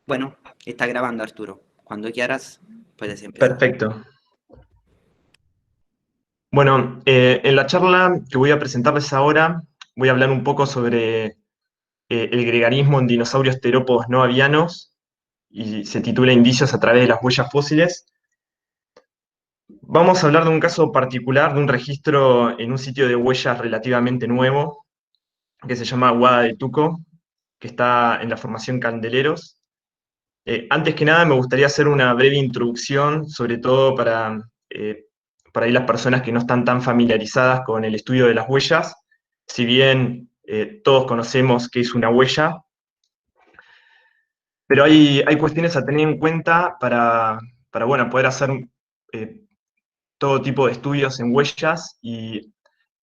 Bueno, está grabando Arturo. Cuando quieras, puedes empezar. Perfecto. Bueno, en la charla que voy a presentarles ahora, voy a hablar un poco sobre el gregarismo en dinosaurios terópodos no avianos y se titula Indicios a través de las huellas fósiles. Vamos a hablar de un caso particular, de un registro en un sitio de huellas relativamente nuevo, que se llama Huada de Tuco, que está en la formación Candeleros. Antes que nada, me gustaría hacer una breve introducción, sobre todo para ahí las personas que no están tan familiarizadas con el estudio de las huellas. Si bien todos conocemos qué es una huella, pero hay cuestiones a tener en cuenta para bueno, poder hacer eh, todo tipo de estudios en huellas. Y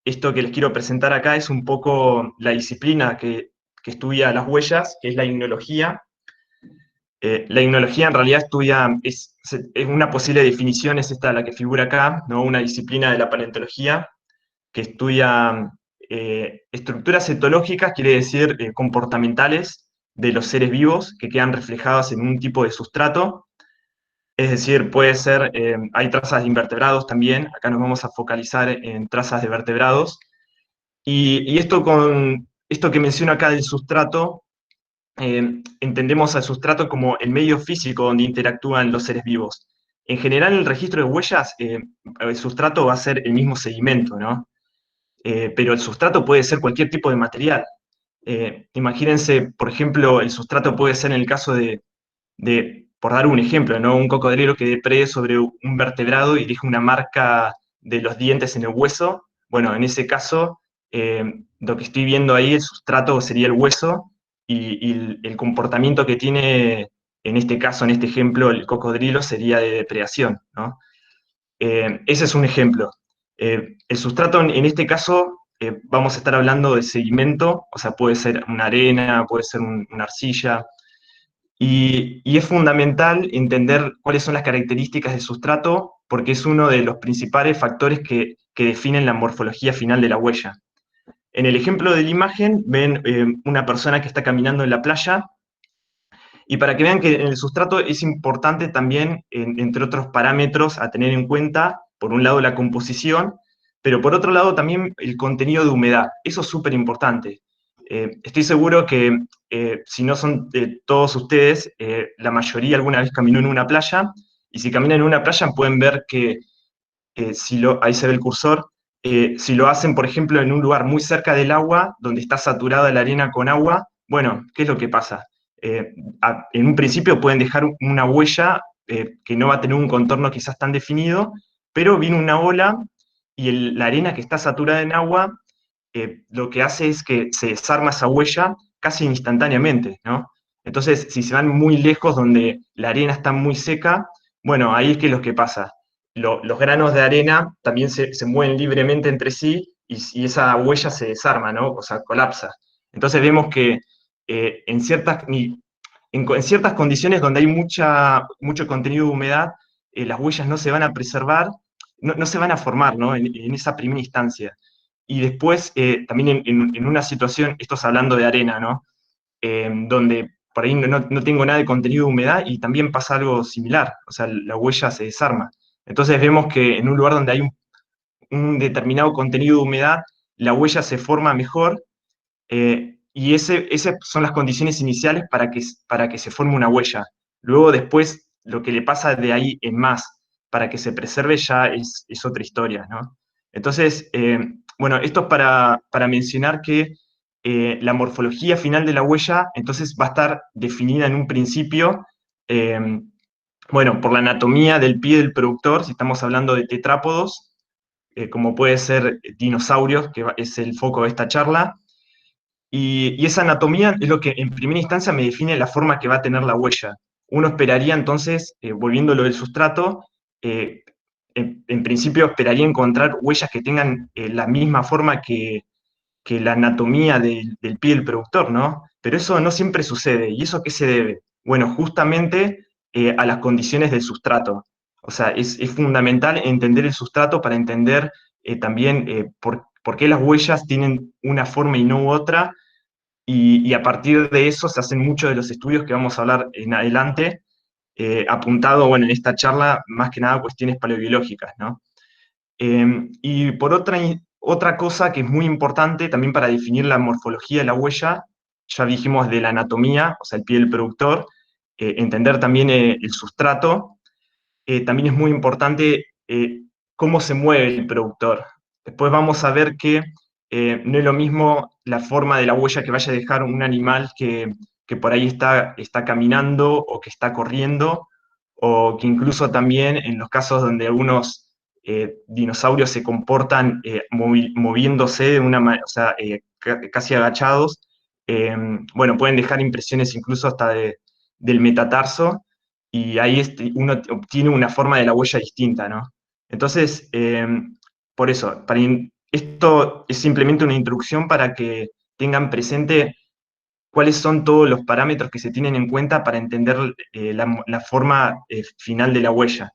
esto que les quiero presentar acá es un poco la disciplina que estudia las huellas, que es la ignología. La ignología en realidad estudia, es una posible definición, es esta la que figura acá, ¿no? Una disciplina de la paleontología que estudia estructuras etológicas, quiere decir comportamentales de los seres vivos que quedan reflejadas en un tipo de sustrato. Es decir, puede ser, hay trazas de invertebrados también, acá nos vamos a focalizar en trazas de vertebrados. Y esto que menciono acá del sustrato, entendemos al sustrato como el medio físico donde interactúan los seres vivos. En general, en el registro de huellas, el sustrato va a ser el mismo sedimento, ¿no? Pero el sustrato puede ser cualquier tipo de material. Imagínense, por ejemplo, el sustrato puede ser en el caso por dar un ejemplo, ¿no? Un cocodrilo que deprede sobre un vertebrado y deja una marca de los dientes en el hueso. Bueno, en ese caso, lo que estoy viendo ahí, el sustrato sería el hueso y el comportamiento que tiene, en este caso, en este ejemplo, el cocodrilo sería de depredación, ¿no? Ese es un ejemplo. El sustrato, en este caso, vamos a estar hablando de sedimento, o sea, puede ser una arena, puede ser una arcilla, y es fundamental entender cuáles son las características del sustrato, porque es uno de los principales factores que definen la morfología final de la huella. En el ejemplo de la imagen ven una persona que está caminando en la playa, y para que vean que en el sustrato es importante también, entre otros parámetros a tener en cuenta, por un lado la composición, pero por otro lado también el contenido de humedad. Eso es súper importante. Estoy seguro que si no son todos ustedes, la mayoría alguna vez caminó en una playa, y si caminan en una playa pueden ver que ahí se ve el cursor, si lo hacen, por ejemplo, en un lugar muy cerca del agua, donde está saturada la arena con agua, bueno, ¿qué es lo que pasa? En un principio pueden dejar una huella que no va a tener un contorno quizás tan definido, pero viene una ola y la arena que está saturada en agua lo que hace es que se desarma esa huella casi instantáneamente, ¿no? Entonces, si se van muy lejos donde la arena está muy seca, bueno, ahí es que es lo que pasa. Los granos de arena también se mueven libremente entre sí y esa huella se desarma, ¿no? O sea, colapsa. Entonces vemos que en ciertas condiciones donde hay mucho contenido de humedad, las huellas no se van a preservar, no se van a formar, ¿no? En esa primera instancia. Y después, también en una situación, esto es hablando de arena, ¿no? Donde por ahí no tengo nada de contenido de humedad y también pasa algo similar, o sea, la huella se desarma. Entonces vemos que en un lugar donde hay un determinado contenido de humedad, la huella se forma mejor, y esas son las condiciones iniciales para que se forme una huella. Luego después, lo que le pasa de ahí en más para que se preserve ya es otra historia, ¿no? Entonces, bueno, esto es para mencionar que la morfología final de la huella entonces va a estar definida en un principio, eh, bueno, por la anatomía del pie del productor, si estamos hablando de tetrápodos, como puede ser dinosaurios, que es el foco de esta charla, y esa anatomía es lo que en primera instancia me define la forma que va a tener la huella. Uno esperaría entonces, volviendo a lo del sustrato, eh, en principio esperaría encontrar huellas que tengan la misma forma que la anatomía del pie del productor, ¿no? Pero eso no siempre sucede. ¿Y eso a qué se debe? Bueno, justamente a las condiciones del sustrato. O sea, es fundamental entender el sustrato para entender también por qué las huellas tienen una forma y no otra, y a partir de eso se hacen muchos de los estudios que vamos a hablar en adelante, apuntado, bueno, en esta charla, más que nada cuestiones paleobiológicas, ¿no? Y por otra cosa que es muy importante también para definir la morfología de la huella, ya dijimos de la anatomía, o sea, el pie del productor, entender también el sustrato, también es muy importante cómo se mueve el productor. Después vamos a ver que no es lo mismo la forma de la huella que vaya a dejar un animal que por ahí está caminando o que está corriendo, o que incluso también en los casos donde algunos dinosaurios se comportan moviéndose de una manera, o sea, casi agachados, bueno, pueden dejar impresiones incluso hasta del metatarso, y ahí uno obtiene una forma de la huella distinta, ¿no? Entonces, por eso, esto es simplemente una introducción para que tengan presente cuáles son todos los parámetros que se tienen en cuenta para entender la forma final de la huella.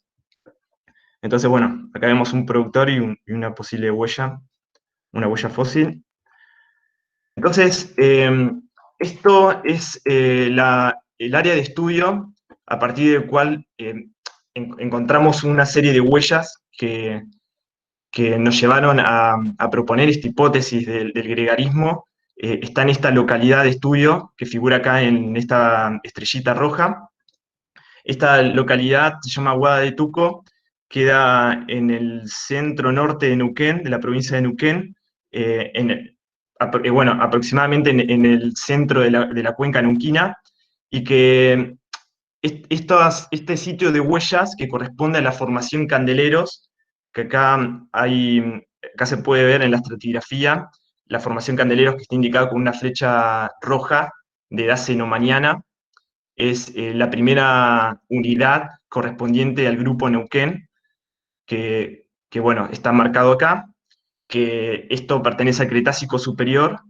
Entonces, bueno, acá vemos un productor y una posible huella, una huella fósil. Entonces, esto es el área de estudio a partir del cual encontramos una serie de huellas que nos llevaron a proponer esta hipótesis del gregarismo. Está en esta localidad de estudio que figura acá en esta estrellita roja. Esta localidad se llama Guada de Tuco, queda en el centro norte de Neuquén, de la provincia de Neuquén, bueno, aproximadamente en el centro de la cuenca neuquina, y que este sitio de huellas que corresponde a la formación Candeleros, que acá se puede ver en la estratigrafía, la formación Candeleros que está indicada con una flecha roja de edad cenomaniana, es la primera unidad correspondiente al grupo Neuquén, bueno, está marcado acá, que esto pertenece al Cretácico Superior,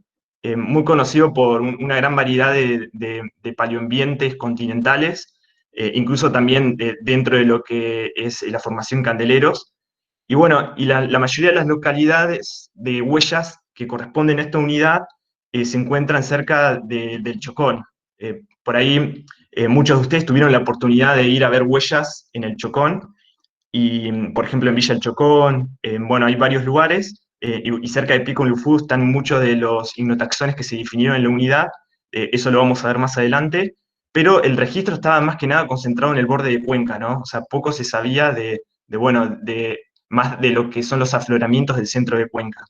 muy conocido por una gran variedad de paleoambientes continentales, incluso también dentro de lo que es la formación Candeleros. Y bueno, y la mayoría de las localidades de huellas que corresponden a esta unidad se encuentran cerca del Chocón. Por ahí muchos de ustedes tuvieron la oportunidad de ir a ver huellas en el Chocón, y por ejemplo en Villa El Chocón, bueno, hay varios lugares, y cerca de Pico Lufú están muchos de los ignotaxones que se definieron en la unidad, eso lo vamos a ver más adelante, pero el registro estaba más que nada concentrado en el borde de Cuenca, ¿no? O sea, poco se sabía bueno, más de lo que son los afloramientos del centro de Cuenca.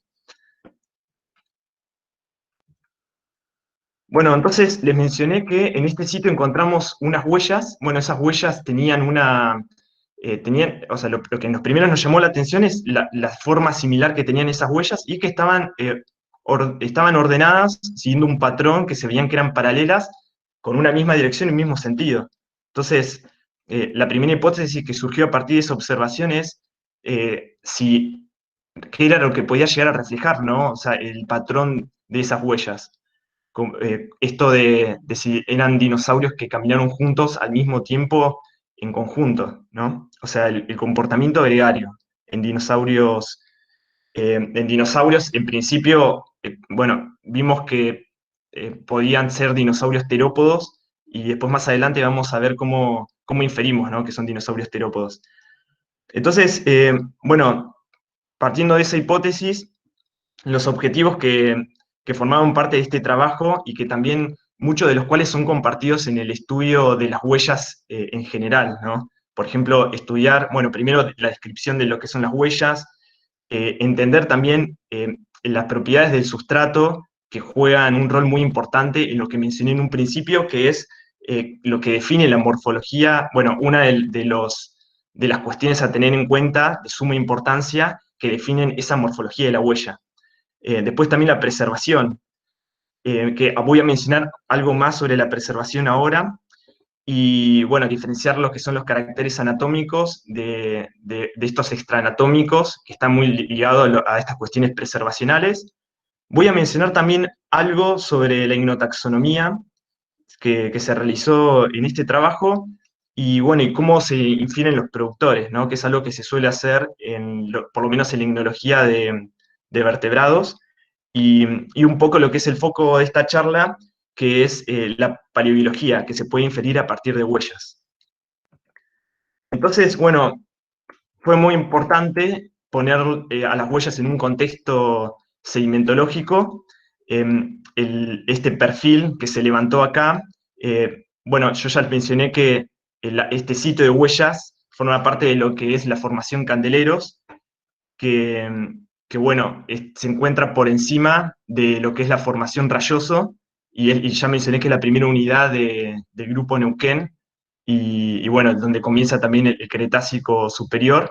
Bueno, entonces les mencioné que en este sitio encontramos unas huellas. Bueno, esas huellas o sea, lo que en los primeros nos llamó la atención es la forma similar que tenían esas huellas, y que estaban ordenadas siguiendo un patrón que se veían que eran paralelas, con una misma dirección y un mismo sentido. Entonces, la primera hipótesis que surgió a partir de esa observación es qué era lo que podía llegar a reflejar, ¿no? O sea, el patrón de esas huellas. Esto de si eran dinosaurios que caminaron juntos al mismo tiempo en conjunto, ¿no? O sea, el comportamiento gregario en dinosaurios. En principio, bueno, vimos que podían ser dinosaurios terópodos, y después más adelante vamos a ver cómo inferimos, ¿no?, que son dinosaurios terópodos. Entonces, bueno, partiendo de esa hipótesis, los objetivos que formaban parte de este trabajo, y que también muchos de los cuales son compartidos en el estudio de las huellas en general, ¿no? Por ejemplo, estudiar, bueno, primero la descripción de lo que son las huellas, entender también las propiedades del sustrato, que juegan un rol muy importante en lo que mencioné en un principio, que es lo que define la morfología, bueno, una de las cuestiones a tener en cuenta de suma importancia que definen esa morfología de la huella. Después también la preservación, que voy a mencionar algo más sobre la preservación ahora, y bueno, diferenciar lo que son los caracteres anatómicos de estos extraanatómicos, que están muy ligados a estas cuestiones preservacionales. Voy a mencionar también algo sobre la ignotaxonomía que se realizó en este trabajo, y bueno, y cómo se infieren los productores, ¿no? Que es algo que se suele hacer, por lo menos en la ignología de vertebrados. y un poco lo que es el foco de esta charla, que es la paleobiología, que se puede inferir a partir de huellas. Entonces, bueno, fue muy importante poner a las huellas en un contexto sedimentológico. Este perfil que se levantó acá, bueno, yo ya les mencioné que este sitio de huellas forma parte de lo que es la formación Candeleros, que bueno, se encuentra por encima de lo que es la formación Rayoso, y ya mencioné que es la primera unidad del grupo Neuquén, y bueno, donde comienza también el Cretácico superior.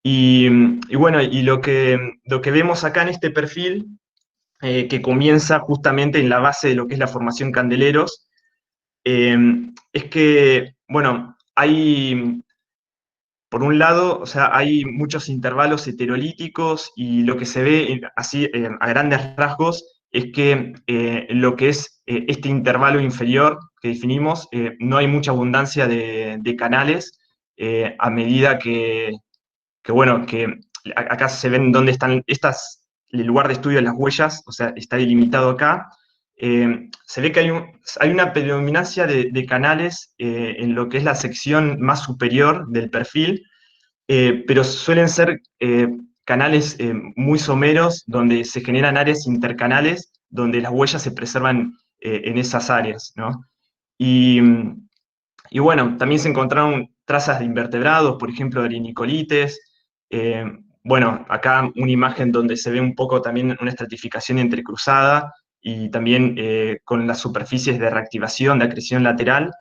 Y, y bueno, y lo que vemos acá en este perfil, que comienza justamente en la base de lo que es la formación Candeleros, eh, es que, bueno, por un lado, o sea, hay muchos intervalos heterolíticos, y lo que se ve así a grandes rasgos es que lo que es este intervalo inferior que definimos, no hay mucha abundancia de canales a medida que bueno, que acá se ven dónde están el lugar de estudio de las huellas, o sea, está delimitado acá. Se ve que hay una predominancia de canales en lo que es la sección más superior del perfil, pero suelen ser canales muy someros, donde se generan áreas intercanales, donde las huellas se preservan en esas áreas, ¿no? Y, y bueno, también se encontraron trazas de invertebrados, por ejemplo, de rinicolites. Eh, bueno, acá una imagen donde se ve un poco también una estratificación entrecruzada, y también con las superficies de reactivación, de acreción lateral.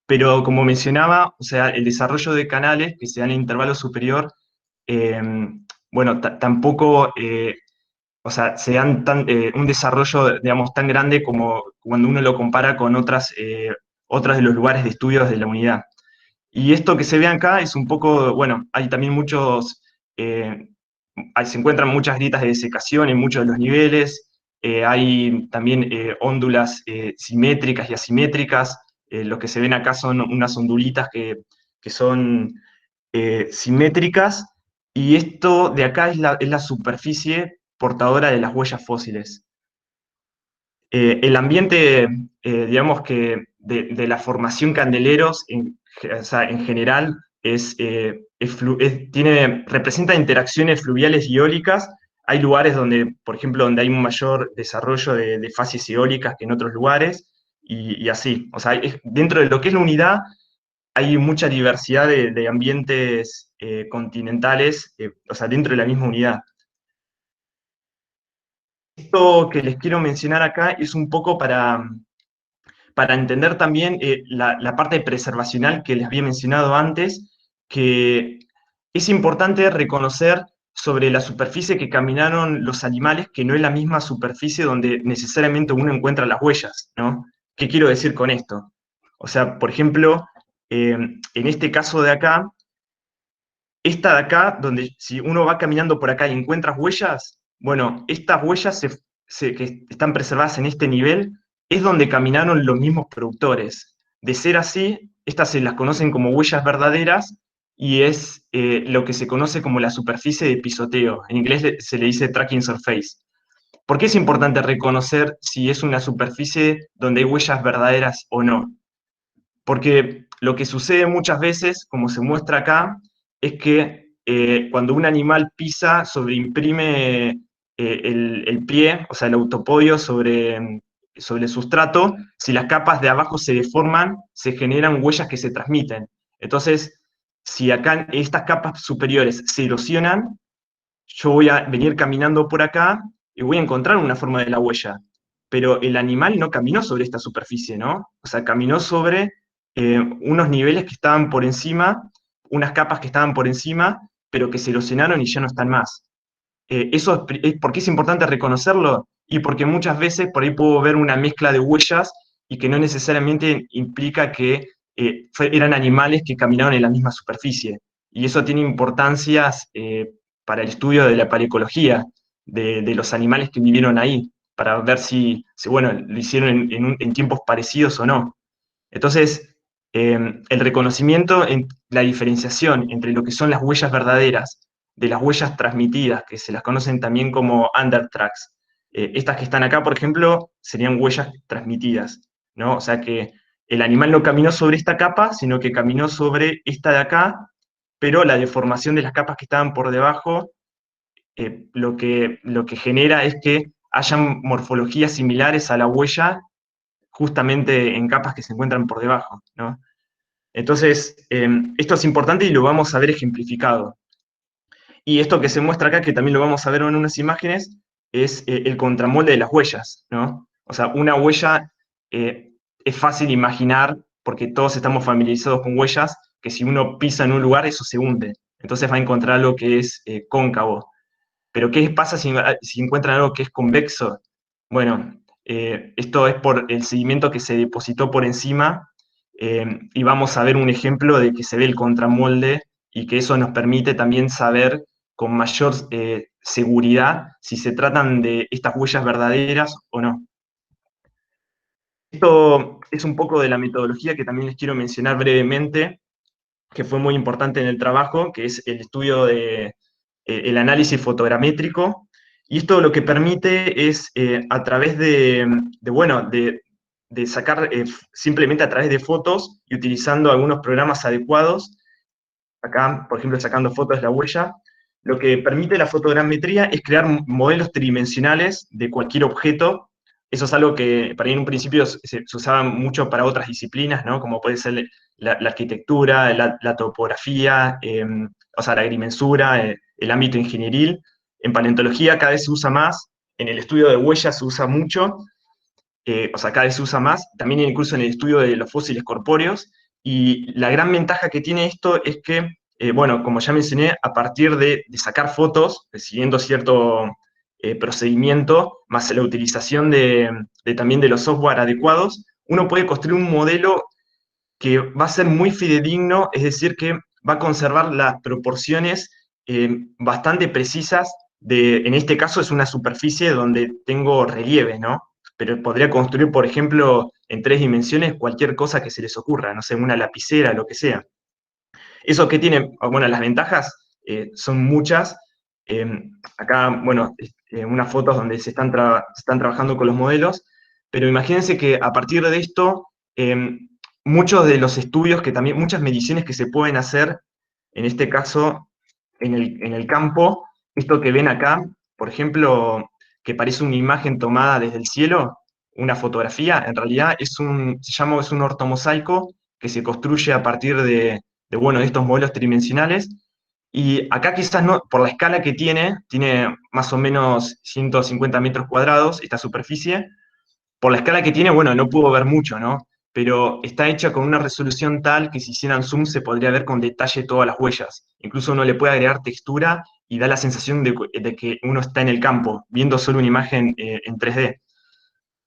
Pero como mencionaba, o sea, el desarrollo de canales que se dan en intervalo superior, eh, bueno, tampoco, o sea, se dan un desarrollo, digamos, tan grande como cuando uno lo compara con otras de los lugares de estudios de la unidad. Y esto que se ve acá es un poco, bueno, hay también eh, se encuentran muchas grietas de desecación en muchos de los niveles. Hay también óndulas simétricas y asimétricas. Lo que se ven acá son unas ondulitas que son simétricas, y esto de acá es la superficie portadora de las huellas fósiles. El ambiente, digamos que de la formación Candeleros, o sea, en general, representa interacciones fluviales y eólicas. Hay lugares donde, por ejemplo, donde hay un mayor desarrollo de fases eólicas que en otros lugares, y así. O sea, dentro de lo que es la unidad, hay mucha diversidad de ambientes continentales, o sea, dentro de la misma unidad. Esto que les quiero mencionar acá es un poco para entender también la parte preservacional que les había mencionado antes, que es importante reconocer sobre la superficie que caminaron los animales, que no es la misma superficie donde necesariamente uno encuentra las huellas, ¿no? ¿Qué quiero decir con esto? O sea, por ejemplo, en este caso de acá, esta de acá, donde si uno va caminando por acá y encuentras huellas, bueno, estas huellas que están preservadas en este nivel es donde caminaron los mismos productores. De ser así, estas se las conocen como huellas verdaderas, y es lo que se conoce como la superficie de pisoteo. En inglés se le dice tracking surface. ¿Por qué es importante reconocer si es una superficie donde hay huellas verdaderas o no? Porque lo que sucede muchas veces, como se muestra acá, es que cuando un animal pisa, sobreimprime el pie, o sea, el autopodio sobre el sustrato. Si las capas de abajo se deforman, se generan huellas que se transmiten. Entonces, si acá estas capas superiores se erosionan, yo voy a venir caminando por acá y voy a encontrar una forma de la huella. Pero el animal no caminó sobre esta superficie, ¿no? O sea, caminó sobre unos niveles que estaban por encima, unas capas que estaban por encima, pero que se erosionaron y ya no están más. ¿Por qué es importante reconocerlo? Y porque muchas veces por ahí puedo ver una mezcla de huellas, y que no necesariamente implica que eran animales que caminaron en la misma superficie. Y eso tiene importancias para el estudio de la paleoecología, de los animales que vivieron ahí, para ver bueno, lo hicieron en tiempos parecidos o no. Entonces, el reconocimiento, la diferenciación entre lo que son las huellas verdaderas de las huellas transmitidas, que se las conocen también como undertracks. Estas que están acá, por ejemplo, serían huellas transmitidas, ¿no? O sea que el animal no caminó sobre esta capa, sino que caminó sobre esta de acá, pero la deformación de las capas que estaban por debajo, lo que genera es que hayan morfologías similares a la huella justamente en capas que se encuentran por debajo, ¿no? Entonces, esto es importante y lo vamos a ver ejemplificado. Y esto que se muestra acá, que también lo vamos a ver en unas imágenes, es el contramolde de las huellas, ¿no? O sea, una huella es fácil imaginar, porque todos estamos familiarizados con huellas, que si uno pisa en un lugar, eso se hunde. Entonces va a encontrar algo que es cóncavo. Pero ¿qué pasa si encuentran algo que es convexo? Bueno, esto es por el sedimento que se depositó por encima, y vamos a ver un ejemplo de que se ve el contramolde y que eso nos permite también saber con mayor seguridad si se tratan de estas huellas verdaderas o no. Esto es un poco de la metodología que también les quiero mencionar brevemente, que fue muy importante en el trabajo, que es el estudio de el análisis fotogramétrico. Y esto lo que permite es, a través bueno, de sacar simplemente a través de fotos y utilizando algunos programas adecuados, acá, por ejemplo, sacando fotos de la huella, lo que permite la fotogrametría es crear modelos tridimensionales de cualquier objeto. Eso es algo que para mí en un principio se usaba mucho para otras disciplinas, ¿no? Como puede ser la arquitectura, la topografía, o sea, la agrimensura, el ámbito ingenieril. En paleontología cada vez se usa más, en el estudio de huellas se usa mucho, o sea, cada vez se usa más, también incluso en el estudio de los fósiles corpóreos, y la gran ventaja que tiene esto es que, bueno, como ya mencioné, a partir de sacar fotos, siguiendo cierto procedimiento, más la utilización también de los software adecuados, uno puede construir un modelo que va a ser muy fidedigno, es decir, que va a conservar las proporciones bastante precisas en este caso es una superficie donde tengo relieve, ¿no? Pero podría construir, por ejemplo, en 3 dimensiones cualquier cosa que se les ocurra, no sé, una lapicera, lo que sea. Eso que tiene, bueno, las ventajas son muchas. Eh, Acá, bueno, unas fotos donde se están trabajando con los modelos, pero imagínense que a partir de esto, muchos de los estudios que también, muchas mediciones que se pueden hacer, en este caso, en el campo, esto que ven acá, por ejemplo, que parece una imagen tomada desde el cielo, una fotografía, en realidad es un ortomosaico que se construye a partir bueno, de estos modelos tridimensionales. Y acá quizás no, por la escala que tiene más o menos 150 metros cuadrados esta superficie. Por la escala que tiene, bueno, no puedo ver mucho, ¿no? Pero está hecha con una resolución tal que si hicieran zoom se podría ver con detalle todas las huellas. Incluso uno le puede agregar textura y da la sensación de que uno está en el campo, viendo solo una imagen en 3D.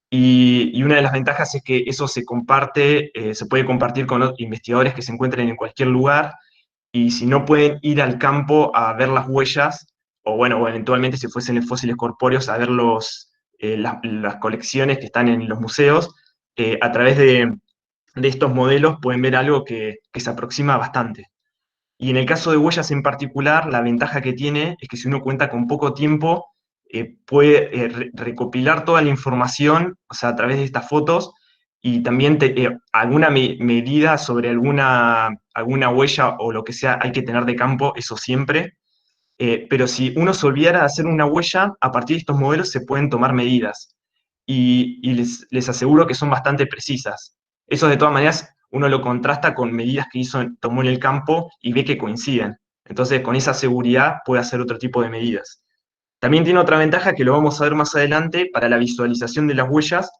Y una de las ventajas es que eso se puede compartir con los investigadores que se encuentren en cualquier lugar, y si no pueden ir al campo a ver las huellas, o bueno, o eventualmente si fuesen fósiles corpóreos a ver las colecciones que están en los museos, a través de estos modelos pueden ver algo que se aproxima bastante. Y en el caso de huellas en particular, la ventaja que tiene es que si uno cuenta con poco tiempo, puede recopilar toda la información, o sea, a través de estas fotos, y también alguna medida sobre alguna huella o lo que sea hay que tener de campo, eso siempre. Pero si uno se olvidara de hacer una huella, a partir de estos modelos se pueden tomar medidas. Y les aseguro que son bastante precisas. Eso de todas maneras uno lo contrasta con medidas que tomó en el campo y ve que coinciden. Entonces con esa seguridad puede hacer otro tipo de medidas. También tiene otra ventaja que lo vamos a ver más adelante para la visualización de las huellas,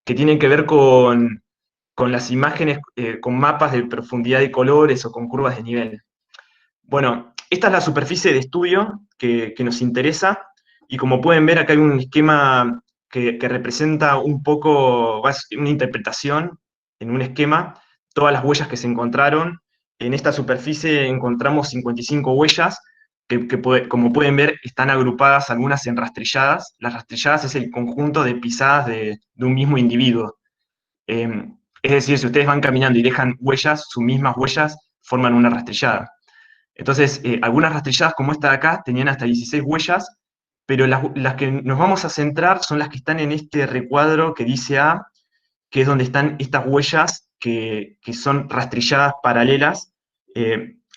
que tienen que ver con las imágenes, con mapas de profundidad de colores o con curvas de nivel. Bueno, esta es la superficie de estudio que nos interesa, y como pueden ver acá hay un esquema que representa un poco, una interpretación en un esquema, todas las huellas que se encontraron. En esta superficie encontramos 55 huellas, como pueden ver están agrupadas algunas en rastrilladas. Las rastrilladas es el conjunto de pisadas de un mismo individuo. Es decir, si ustedes van caminando y dejan huellas, sus mismas huellas forman una rastrillada. Entonces, algunas rastrilladas como esta de acá tenían hasta 16 huellas, pero las que nos vamos a centrar son las que están en este recuadro que dice A, que es donde están estas huellas que son rastrilladas paralelas.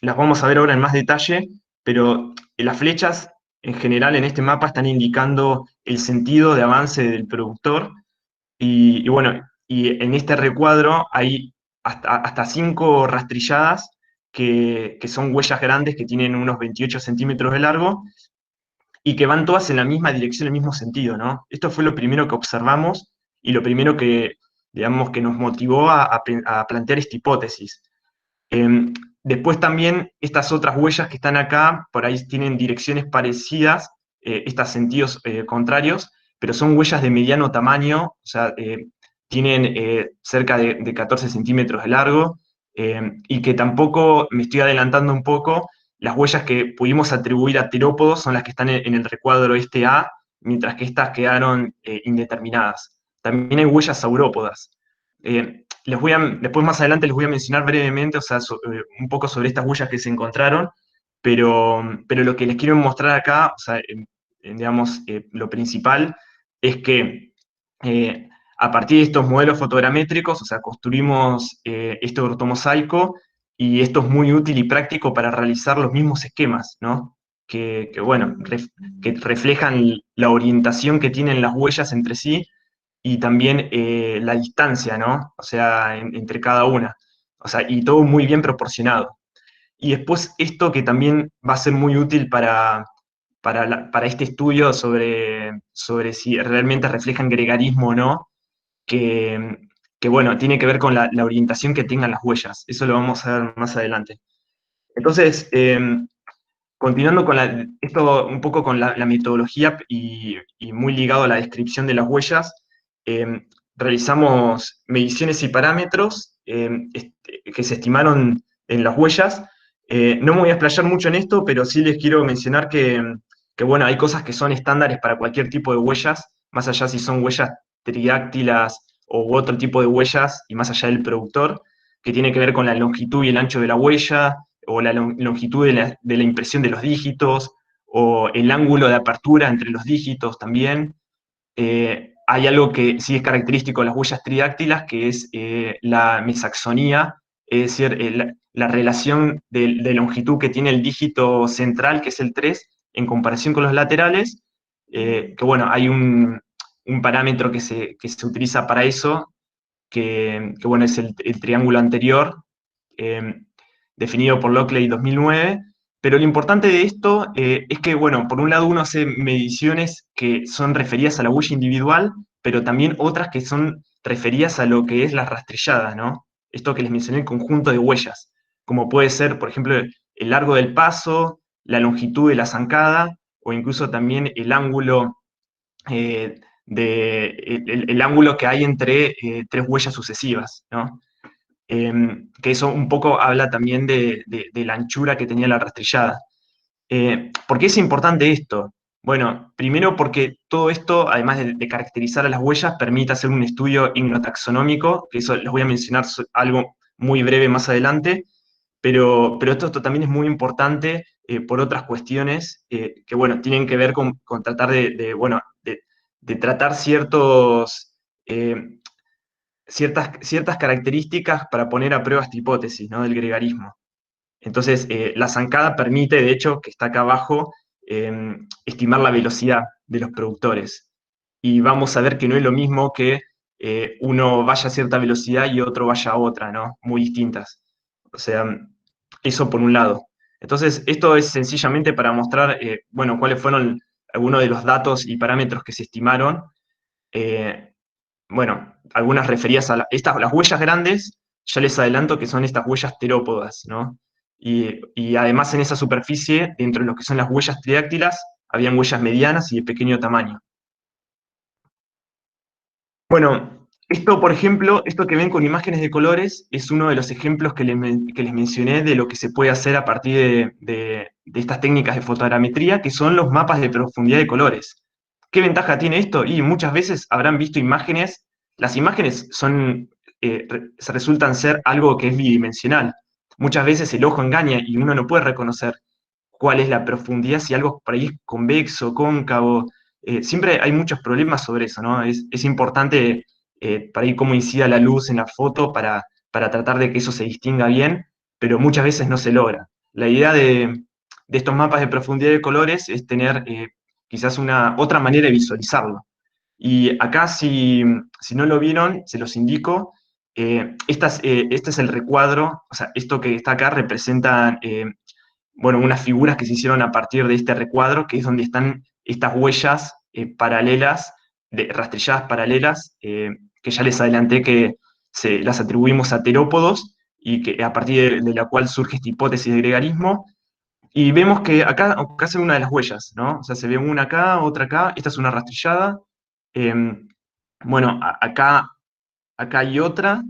Las vamos a ver ahora en más detalle, pero las flechas en general en este mapa están indicando el sentido de avance del productor y bueno, y en este recuadro hay hasta 5 rastrilladas que son huellas grandes que tienen unos 28 centímetros de largo y que van todas en la misma dirección, en el mismo sentido, ¿no? Esto fue lo primero que observamos y lo primero que, digamos, que nos motivó a plantear esta hipótesis. Eh, Después también estas otras huellas que están acá, por ahí tienen direcciones parecidas, estos sentidos contrarios, pero son huellas de mediano tamaño, o sea, tienen cerca de 14 centímetros de largo, y que tampoco, me estoy adelantando un poco, las huellas que pudimos atribuir a terópodos son las que están en el recuadro este A, mientras que estas quedaron indeterminadas. También hay huellas saurópodas. Después más adelante les voy a mencionar brevemente, o sea, un poco sobre estas huellas que se encontraron, pero lo que les quiero mostrar acá, o sea, digamos, lo principal es que a partir de estos modelos fotogramétricos, o sea, construimos este ortomosaico y esto es muy útil y práctico para realizar los mismos esquemas, ¿no? Bueno, que reflejan la orientación que tienen las huellas entre sí y también la distancia, ¿no? O sea, entre cada una. O sea, y todo muy bien proporcionado. Y después esto que también va a ser muy útil para este estudio sobre si realmente reflejan gregarismo o no, que, que bueno, tiene que ver con la orientación que tengan las huellas. Eso lo vamos a ver más adelante. Entonces, continuando con esto un poco con la metodología y muy ligado a la descripción de las huellas, realizamos mediciones y parámetros que se estimaron en las huellas. No me voy a explayar mucho en esto, pero sí les quiero mencionar bueno, hay cosas que son estándares para cualquier tipo de huellas, más allá si son huellas tridáctilas u otro tipo de huellas, y más allá del productor, que tiene que ver con la longitud y el ancho de la huella, o la longitud de la impresión de los dígitos, o el ángulo de apertura entre los dígitos también. Hay algo que sí es característico de las huellas tridáctilas, que es la mesaxonía, es decir, la relación de longitud que tiene el dígito central, que es el 3, en comparación con los laterales, que bueno, hay un parámetro que se utiliza para eso, que bueno, es el triángulo anterior, eh, definido por Lockley 2009, pero lo importante de esto es que, bueno, por un lado uno hace mediciones que son referidas a la huella individual, pero también otras que son referidas a lo que es la rastrillada, ¿no? Esto que les mencioné, el conjunto de huellas, como puede ser, por ejemplo, el largo del paso, la longitud de la zancada, o incluso también el ángulo el ángulo que hay entre tres huellas sucesivas, ¿no? Que eso un poco habla también de la anchura que tenía la rastrillada. ¿Por qué es importante esto? Bueno, primero porque todo esto, además de caracterizar a las huellas, permite hacer un estudio ignotaxonómico, que eso les voy a mencionar algo muy breve más adelante, pero esto también es muy importante por otras cuestiones que, bueno, tienen que ver con tratar bueno, de tratar eh, ciertas características para poner a prueba esta hipótesis, ¿no? Del gregarismo. Entonces, la zancada permite, de hecho, que está acá abajo, estimar la velocidad de los productores. Y vamos a ver que no es lo mismo que uno vaya a cierta velocidad y otro vaya a otra, ¿no? Muy distintas. O sea, eso por un lado. Entonces, esto es sencillamente para mostrar, bueno, cuáles fueron algunos de los datos y parámetros que se estimaron. Eh, bueno, algunas referidas a las huellas grandes, ya les adelanto que son estas huellas terópodas, ¿no? Y además en esa superficie, dentro de lo que son las huellas tridáctilas, habían huellas medianas y de pequeño tamaño. Bueno, esto, por ejemplo, esto que ven con imágenes de colores, es uno de los ejemplos que les mencioné de lo que se puede hacer a partir de estas técnicas de fotogrametría, que son los mapas de profundidad de colores. ¿Qué ventaja tiene esto? Y muchas veces habrán visto imágenes, las imágenes resultan ser algo que es bidimensional. muchas veces el ojo engaña y uno no puede reconocer cuál es la profundidad, si algo por ahí es convexo, cóncavo. Siempre hay muchos problemas sobre eso, ¿no? Es importante para ir cómo incida la luz en la foto para tratar de que eso se distinga bien, pero muchas veces no se logra. La idea de estos mapas de profundidad de colores es tener quizás una otra manera de visualizarlo. Y acá, si no lo vieron, se los indico. Este es el recuadro, o sea, esto que está acá representa bueno, unas figuras que se hicieron a partir de este recuadro, que es donde están estas huellas paralelas, rastrilladas paralelas, que ya les adelanté que las atribuimos a terópodos y que a partir de la cual surge esta hipótesis de gregarismo. Y vemos que acá se ve una de las huellas, ¿no? O sea, se ve una acá, otra acá, esta es una rastrillada. Eh, bueno, acá hay otra,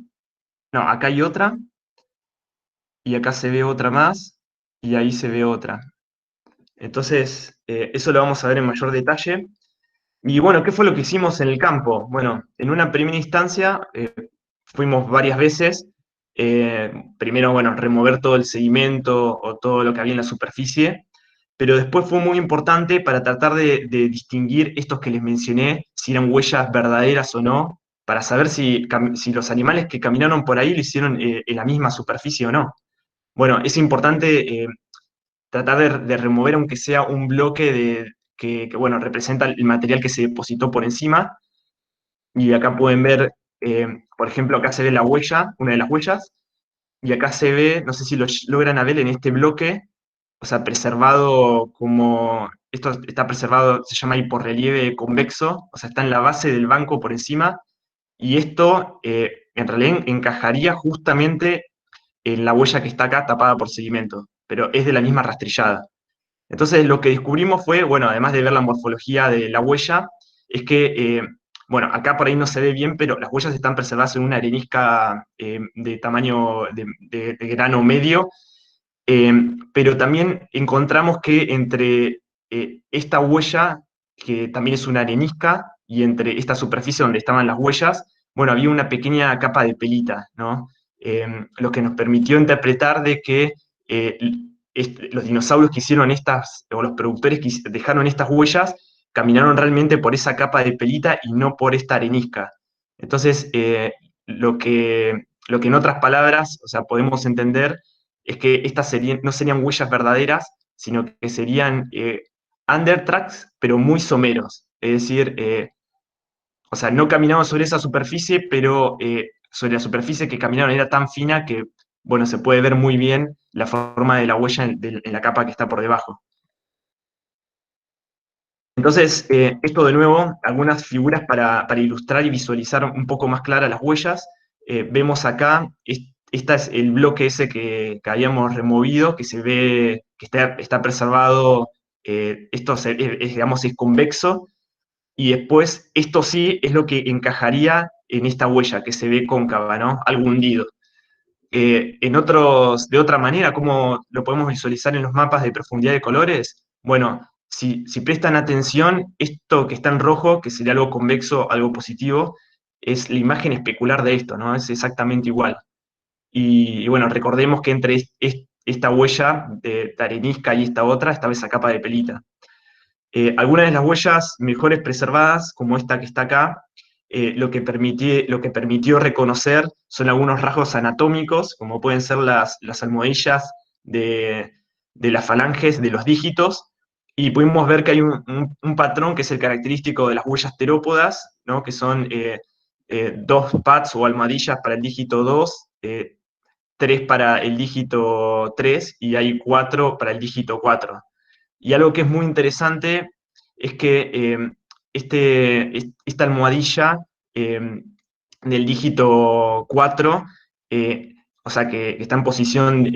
no, acá hay otra, y acá se ve otra más, y ahí se ve otra. Entonces, eso lo vamos a ver en mayor detalle. Y bueno, ¿qué fue lo que hicimos en el campo? Bueno, en una primera instancia fuimos varias veces. Primero, bueno, remover todo el sedimento o todo lo que había en la superficie, pero después fue muy importante para tratar de distinguir estos que les mencioné, si eran huellas verdaderas o no, para saber si los animales que caminaron por ahí lo hicieron en la misma superficie o no. Bueno, es importante tratar de remover aunque sea un bloque bueno, representa el material que se depositó por encima. Y acá pueden ver, por ejemplo, acá se ve la huella, una de las huellas, y acá se ve, no sé si lo logran a ver en este bloque, o sea, preservado como, esto está preservado, se llama hiporrelieve convexo, o sea, está en la base del banco por encima, y esto en realidad encajaría justamente en la huella que está acá tapada por sedimento, pero es de la misma rastrillada. Entonces, lo que descubrimos fue, bueno, además de ver la morfología de la huella, es que, bueno, acá por ahí no se ve bien, pero las huellas están preservadas en una arenisca de tamaño de grano medio, eh, pero también encontramos que entre esta huella, que también es una arenisca, y entre esta superficie donde estaban las huellas, bueno, había una pequeña capa de pelita, ¿no? Lo que nos permitió interpretar de que eh, los dinosaurios que hicieron estas, o los productores que dejaron estas huellas, caminaron realmente por esa capa de pelita y no por esta arenisca. Entonces, lo que en otras palabras, o sea, podemos entender es que estas no serían huellas verdaderas, sino que serían undertracks, pero muy someros. Es decir, o sea, no caminaban sobre esa superficie, pero sobre la superficie que caminaron era tan fina que, bueno, se puede ver muy bien la forma de la huella en la capa que está por debajo. Entonces, esto de nuevo, algunas figuras para ilustrar y visualizar un poco más claras las huellas. Vemos acá, este es el bloque ese que habíamos removido, que se ve que está preservado, esto digamos, es convexo, y después esto sí es lo que encajaría en esta huella, que se ve cóncava, ¿no? Algo hundido. De otra manera, ¿cómo lo podemos visualizar en los mapas de profundidad de colores? Bueno, si prestan atención, esto que está en rojo, que sería algo convexo, algo positivo, es la imagen especular de esto, ¿no? Es exactamente igual. Y bueno, recordemos que entre esta huella de arenisca y esta otra estaba esa capa de pelita. Algunas de las huellas mejores preservadas, como esta que está acá, lo que permitió reconocer son algunos rasgos anatómicos, como pueden ser las almohadillas de las falanges de los dígitos, y pudimos ver que hay un patrón que es el característico de las huellas terópodas, ¿no? Que son dos pads o almohadillas para el dígito 2, tres para el dígito 3 y hay cuatro para el dígito 4. Y algo que es muy interesante es que esta almohadilla del dígito 4, o sea, que está en posición,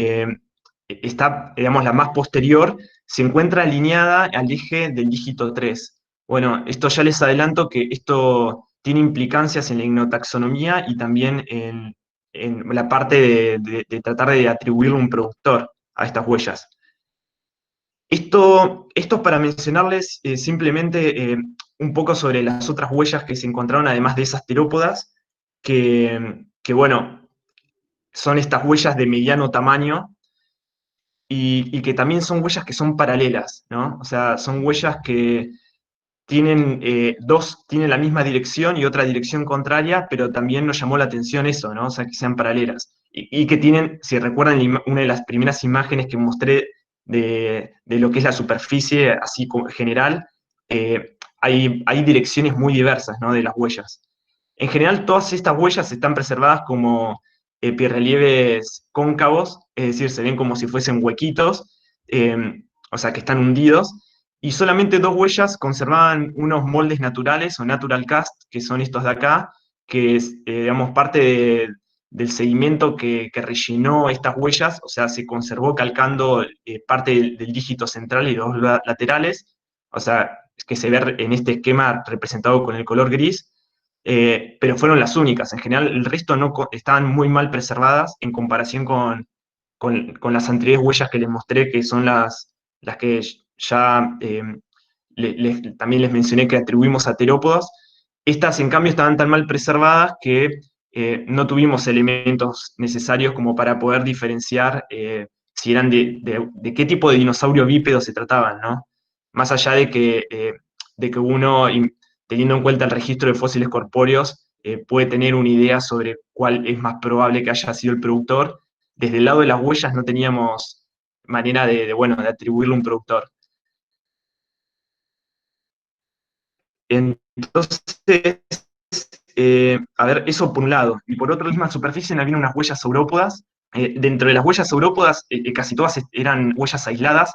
está, digamos, la más posterior, se encuentra alineada al eje del dígito 3. Bueno, esto ya les adelanto que esto tiene implicancias en la ignotaxonomía y también en la parte de tratar de atribuirle un productor a estas huellas. Esto para mencionarles simplemente un poco sobre las otras huellas que se encontraron, además de esas terópodas, bueno, son estas huellas de mediano tamaño y que también son huellas que son paralelas, ¿no? O sea, son huellas que tienen la misma dirección y otra dirección contraria, pero también nos llamó la atención eso, ¿no? O sea, que sean paralelas. Y que tienen, si recuerdan una de las primeras imágenes que mostré de lo que es la superficie, así como general, hay direcciones muy diversas, ¿no? De las huellas. En general, todas estas huellas están preservadas como epirrelieves cóncavos, es decir, se ven como si fuesen huequitos, o sea, que están hundidos, y solamente dos huellas conservaban unos moldes naturales o natural cast, que son estos de acá, que es, digamos, parte del sedimento que rellenó estas huellas, o sea, se conservó calcando parte del dígito central y los laterales, o sea, que se ve en este esquema representado con el color gris, pero fueron las únicas. En general, el resto no estaban muy mal preservadas en comparación con las anteriores huellas que les mostré, que son las que ya también les mencioné que atribuimos a terópodos. Estas, en cambio, estaban tan mal preservadas que no tuvimos elementos necesarios como para poder diferenciar si eran de qué tipo de dinosaurio bípedo se trataban, ¿no? Más allá de que uno, teniendo en cuenta el registro de fósiles corpóreos, puede tener una idea sobre cuál es más probable que haya sido el productor. Desde el lado de las huellas no teníamos manera bueno, de atribuirle un productor. Entonces, a ver, eso por un lado. Y por otro, en la misma superficie había unas huellas saurópodas. Dentro de las huellas saurópodas, casi todas eran huellas aisladas.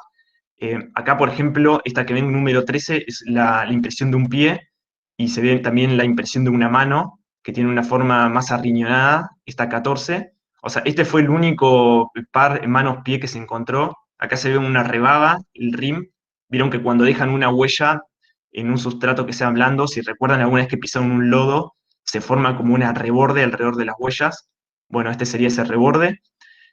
Acá, por ejemplo, esta que ven, número 13, es la impresión de un pie, y se ve también la impresión de una mano, que tiene una forma más arriñonada, esta 14. O sea, este fue el único par manos-pie que se encontró. Acá se ve una rebaba, el rim. Vieron que cuando dejan una huella en un sustrato que sea blando, si recuerdan alguna vez que pisaron un lodo, se forma como una reborde alrededor de las huellas. Bueno, este sería ese reborde.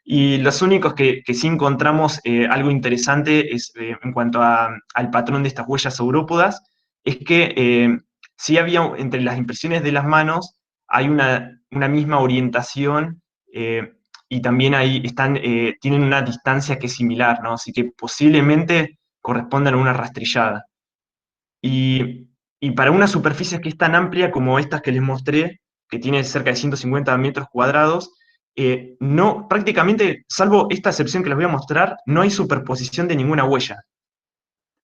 Y los únicos que sí encontramos algo interesante es, en cuanto al patrón de estas huellas saurópodas, es que sí había entre las impresiones de las manos, hay una misma orientación, y también ahí tienen una distancia que es similar, ¿no? Así que posiblemente correspondan a una rastrillada. Y para una superficie que es tan amplia como estas que les mostré, que tiene cerca de 150 metros cuadrados, no, prácticamente, salvo esta excepción que les voy a mostrar, no hay superposición de ninguna huella.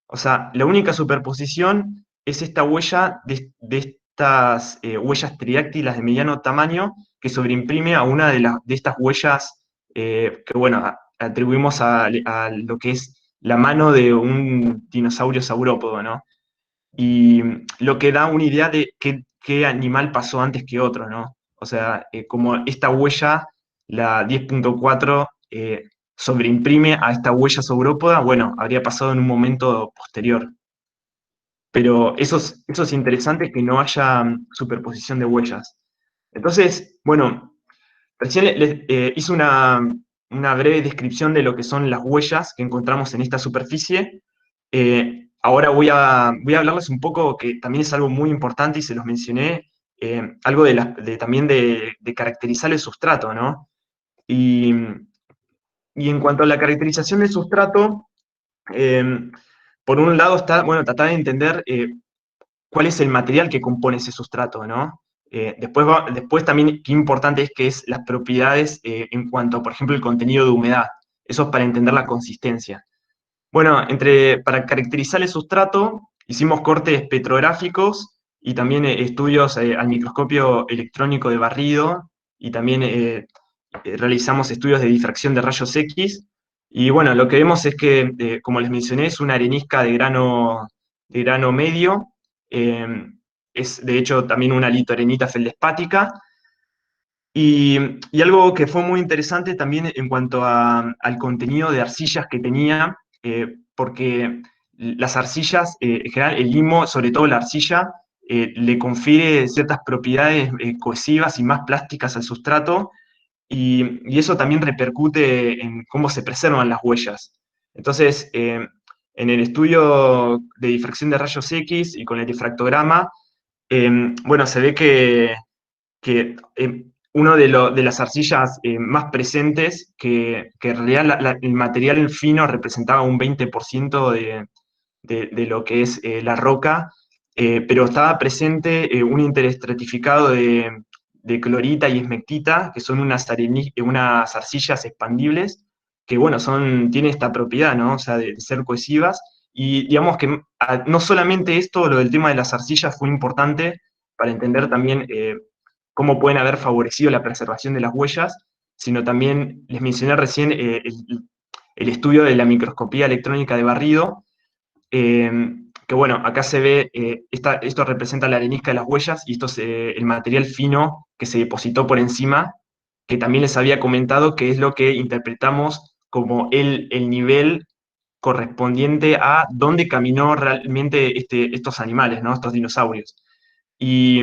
O sea, la única superposición es esta huella de estas huellas tridáctilas de mediano tamaño que sobreimprime a una de estas huellas que, bueno, atribuimos a lo que es la mano de un dinosaurio saurópodo, ¿no? Y lo que da una idea de qué animal pasó antes que otro, ¿no? O sea, como esta huella, la 10.4, sobreimprime a esta huella saurópoda, bueno, habría pasado en un momento posterior. Pero eso es interesante, que no haya superposición de huellas. Entonces, bueno, recién hice una breve descripción de lo que son las huellas que encontramos en esta superficie. Ahora voy a hablarles un poco, que también es algo muy importante y se los mencioné, algo también de caracterizar el sustrato, ¿no? Y, y en cuanto a la caracterización del sustrato, eh, por un lado está, bueno, tratar de entender cuál es el material que compone ese sustrato, ¿no? Después también, qué importante es que es las propiedades en cuanto a, por ejemplo, el contenido de humedad. Eso es para entender la consistencia. Bueno, para caracterizar el sustrato, hicimos cortes petrográficos y también estudios al microscopio electrónico de barrido, y también realizamos estudios de difracción de rayos X. Y bueno, lo que vemos es que, como les mencioné, es una arenisca de grano medio. eh, es de hecho también una litoarenita feldespática. Y algo que fue muy interesante también en cuanto al contenido de arcillas que tenía, porque las arcillas, en general, el limo, sobre todo la arcilla, le confiere ciertas propiedades cohesivas y más plásticas al sustrato, y eso también repercute en cómo se preservan las huellas. Entonces, en el estudio de difracción de rayos X y con el difractograma, bueno, se ve que uno de las arcillas más presentes, que en realidad el material fino representaba un 20% de lo que es la roca, pero estaba presente un interestratificado de clorita y esmectita, que son unas arcillas expandibles, que bueno, tienen esta propiedad, ¿no? O sea, de ser cohesivas, y digamos que no solamente esto, lo del tema de las arcillas fue importante para entender también cómo pueden haber favorecido la preservación de las huellas, sino también les mencioné recién el estudio de la microscopía electrónica de barrido, eh, que bueno, acá se ve, esto representa la arenisca de las huellas y esto es el material fino que se depositó por encima, que también les había comentado que es lo que interpretamos como el nivel correspondiente a dónde caminó realmente estos animales, ¿no? Estos dinosaurios. Y,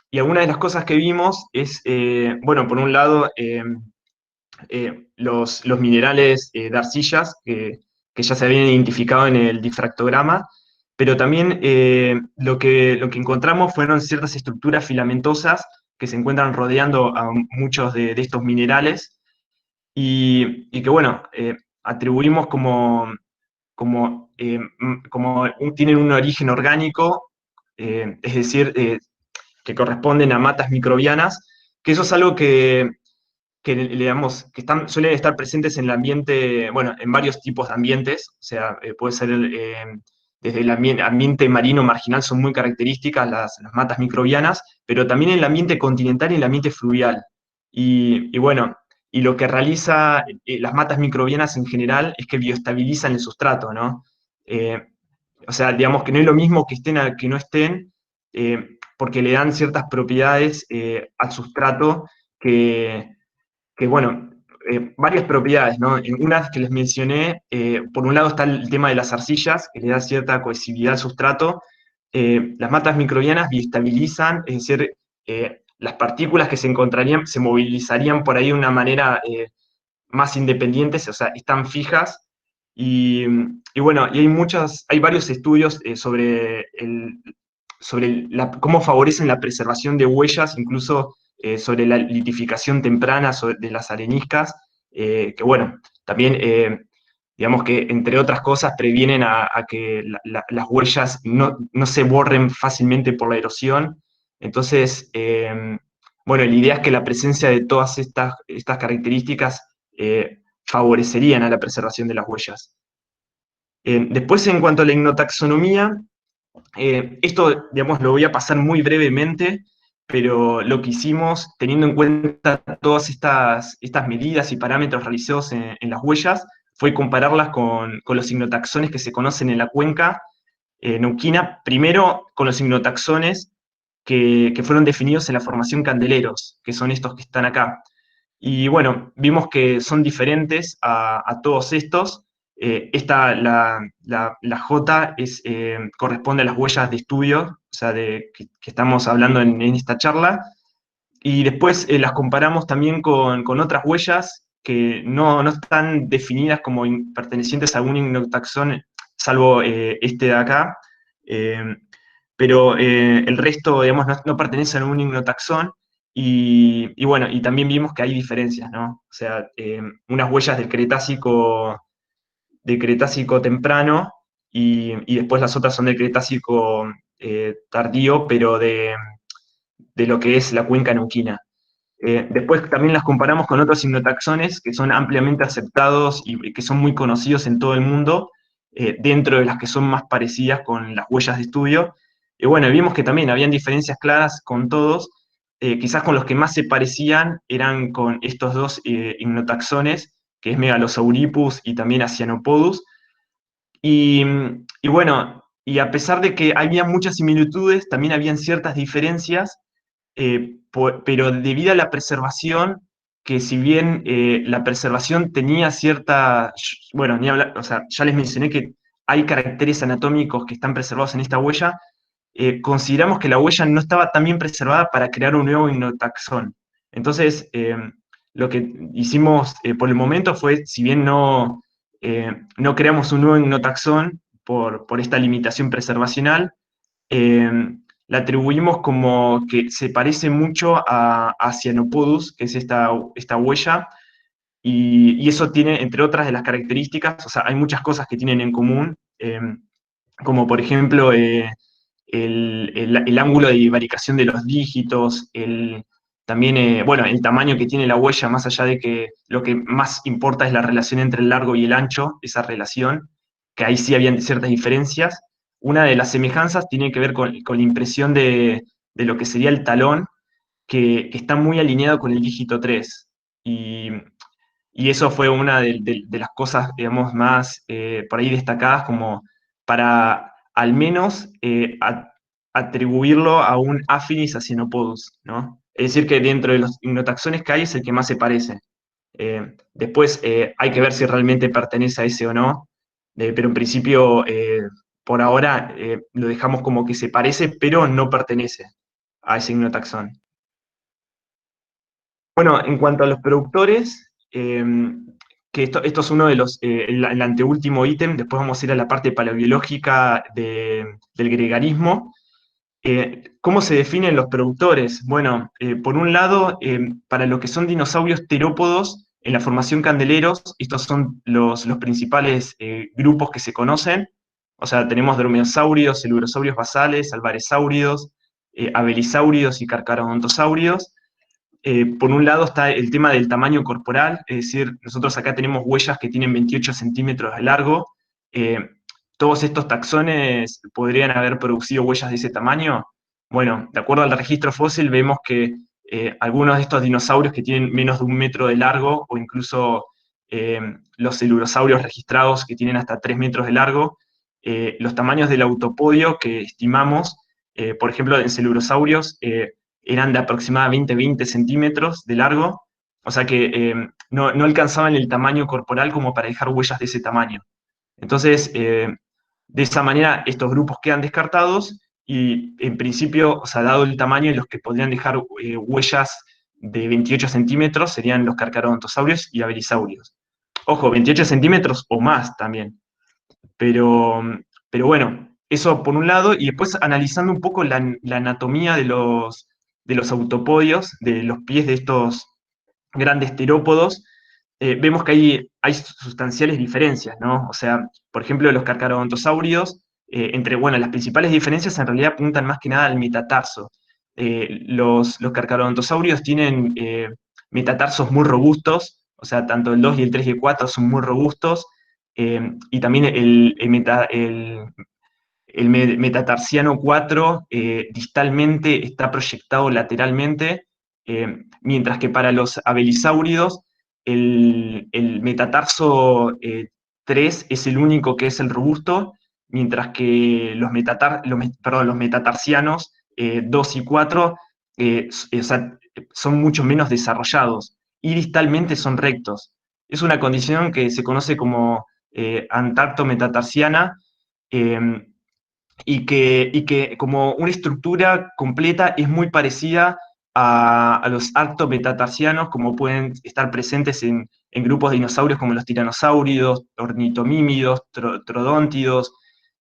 y algunas de las cosas que vimos es, bueno, por un lado, los minerales de arcillas que ya se habían identificado en el difractograma, pero también lo que encontramos fueron ciertas estructuras filamentosas que se encuentran rodeando a muchos de estos minerales y que, bueno, atribuimos tienen un origen orgánico, es decir, que corresponden a matas microbianas, que eso es algo que suelen estar presentes en el ambiente, bueno, en varios tipos de ambientes, o sea, puede ser desde el ambiente marino marginal son muy características las matas microbianas, pero también en el ambiente continental y en el ambiente fluvial. Y bueno, y lo que realiza las matas microbianas en general es que bioestabilizan el sustrato, ¿no? Eh, o sea, digamos que no es lo mismo que estén a que no estén, porque le dan ciertas propiedades al sustrato que bueno, varias propiedades, ¿no? En unas que les mencioné, por un lado está el tema de las arcillas, que le da cierta cohesividad al sustrato. Las matas microbianas biostabilizan, es decir, las partículas que se encontrarían se movilizarían por ahí de una manera más independientes, o sea, están fijas. Y bueno, y hay varios estudios sobre cómo favorecen la preservación de huellas, incluso sobre la litificación temprana de las areniscas, que bueno, también digamos que entre otras cosas previenen a que las huellas no se borren fácilmente por la erosión. Entonces, bueno, la idea es que la presencia de todas estas características favorecerían a la preservación de las huellas. Después, en cuanto a la ignotaxonomía, esto, digamos, lo voy a pasar muy brevemente, pero lo que hicimos, teniendo en cuenta todas estas medidas y parámetros realizados en las huellas, fue compararlas con los ignotaxones que se conocen en la cuenca neuquina, primero con los ignotaxones que fueron definidos en la formación Candeleros, que son estos que están acá. Y bueno, vimos que son diferentes a todos estos. La J corresponde a las huellas de estudio, o sea, que estamos hablando en esta charla. Y después las comparamos también con otras huellas que no están definidas como pertenecientes a algún ignotaxón, salvo este de acá. Eh, pero el resto, digamos, no pertenece a ningún ignotaxón. Y bueno, y también vimos que hay diferencias, ¿no? O sea, unas huellas del Cretácico temprano y después las otras son del Cretácico tardío, pero de lo que es la cuenca neuquina. Después también las comparamos con otros ignotaxones que son ampliamente aceptados y que son muy conocidos en todo el mundo, dentro de las que son más parecidas con las huellas de estudio. Y bueno, vimos que también habían diferencias claras con todos, quizás con los que más se parecían eran con estos dos ignotaxones, que es Megalosauripus y también Asianopodus. Y, y bueno, y a pesar de que había muchas similitudes, también habían ciertas diferencias, pero debido a la preservación, que si bien la preservación tenía cierta, bueno, ni hablar, o sea, ya les mencioné que hay caracteres anatómicos que están preservados en esta huella, consideramos que la huella no estaba tan bien preservada para crear un nuevo ignotaxón. Entonces, lo que hicimos por el momento fue, si bien no creamos un nuevo ignotaxón por esta limitación preservacional, la atribuimos como que se parece mucho a Cyanopodus, que es esta huella, y eso tiene, entre otras de las características, o sea, hay muchas cosas que tienen en común, como por ejemplo el ángulo de divaricación de los dígitos, también, bueno, el tamaño que tiene la huella, más allá de que lo que más importa es la relación entre el largo y el ancho, esa relación, que ahí sí habían ciertas diferencias. Una de las semejanzas tiene que ver con la impresión de lo que sería el talón, que está muy alineado con el dígito 3. Y eso fue una de las cosas, digamos, más por ahí destacadas como para al menos atribuirlo a un Affinis Acinopodus, ¿no? Es decir, que dentro de los hipnotaxones que hay es el que más se parece. Después hay que ver si realmente pertenece a ese o no, pero en principio, por ahora, lo dejamos como que se parece, pero no pertenece a ese hipnotaxón. Bueno, en cuanto a los productores, que esto es uno de los, el anteúltimo ítem, después vamos a ir a la parte paleobiológica del gregarismo. ¿Cómo se definen los productores? Bueno, por un lado, para lo que son dinosaurios terópodos, en la formación Candeleros, estos son los principales grupos que se conocen. O sea, tenemos dromeosáuridos, celurosaurios basales, alvaresáuridos, abelisáuridos y carcarodontosáuridos. Por un lado está el tema del tamaño corporal, es decir, nosotros acá tenemos huellas que tienen 28 centímetros de largo. Eh, ¿Todos estos taxones podrían haber producido huellas de ese tamaño? Bueno, de acuerdo al registro fósil vemos que algunos de estos dinosaurios que tienen menos de 1 metro de largo, o incluso eh, los celurosaurios registrados que tienen hasta 3 metros de largo, los tamaños del autopodio que estimamos, por ejemplo, en celurosaurios, eran de aproximadamente 20 centímetros de largo, o sea que no alcanzaban el tamaño corporal como para dejar huellas de ese tamaño. Entonces, de esa manera, estos grupos quedan descartados y, en principio, o sea, dado el tamaño, los que podrían dejar huellas de 28 centímetros serían los carcarodontosaurios y abelisaurios. Ojo, 28 centímetros o más también. Pero, pero bueno, eso por un lado, y después analizando un poco la anatomía de los autopodios, de los pies de estos grandes terópodos, vemos que hay sustanciales diferencias, ¿no? O sea, por ejemplo, los carcarodontosáuridos, bueno, las principales diferencias en realidad apuntan más que nada al metatarso. Los carcarodontosáuridos tienen metatarsos muy robustos, o sea, tanto el 2 y el 3 y el 4 son muy robustos, y también el metatarsiano 4 distalmente está proyectado lateralmente, mientras que para los abelisáuridos el metatarso 3 es el único que es el robusto, mientras que los metatarsianos 2 y 4 o sea, son mucho menos desarrollados y distalmente son rectos. Es una condición que se conoce como antartometatarsiana, eh, y que como una estructura completa es muy parecida a los arctometatarsianos, como pueden estar presentes en grupos de dinosaurios como los tiranosáuridos, ornitomímidos, trodóntidos,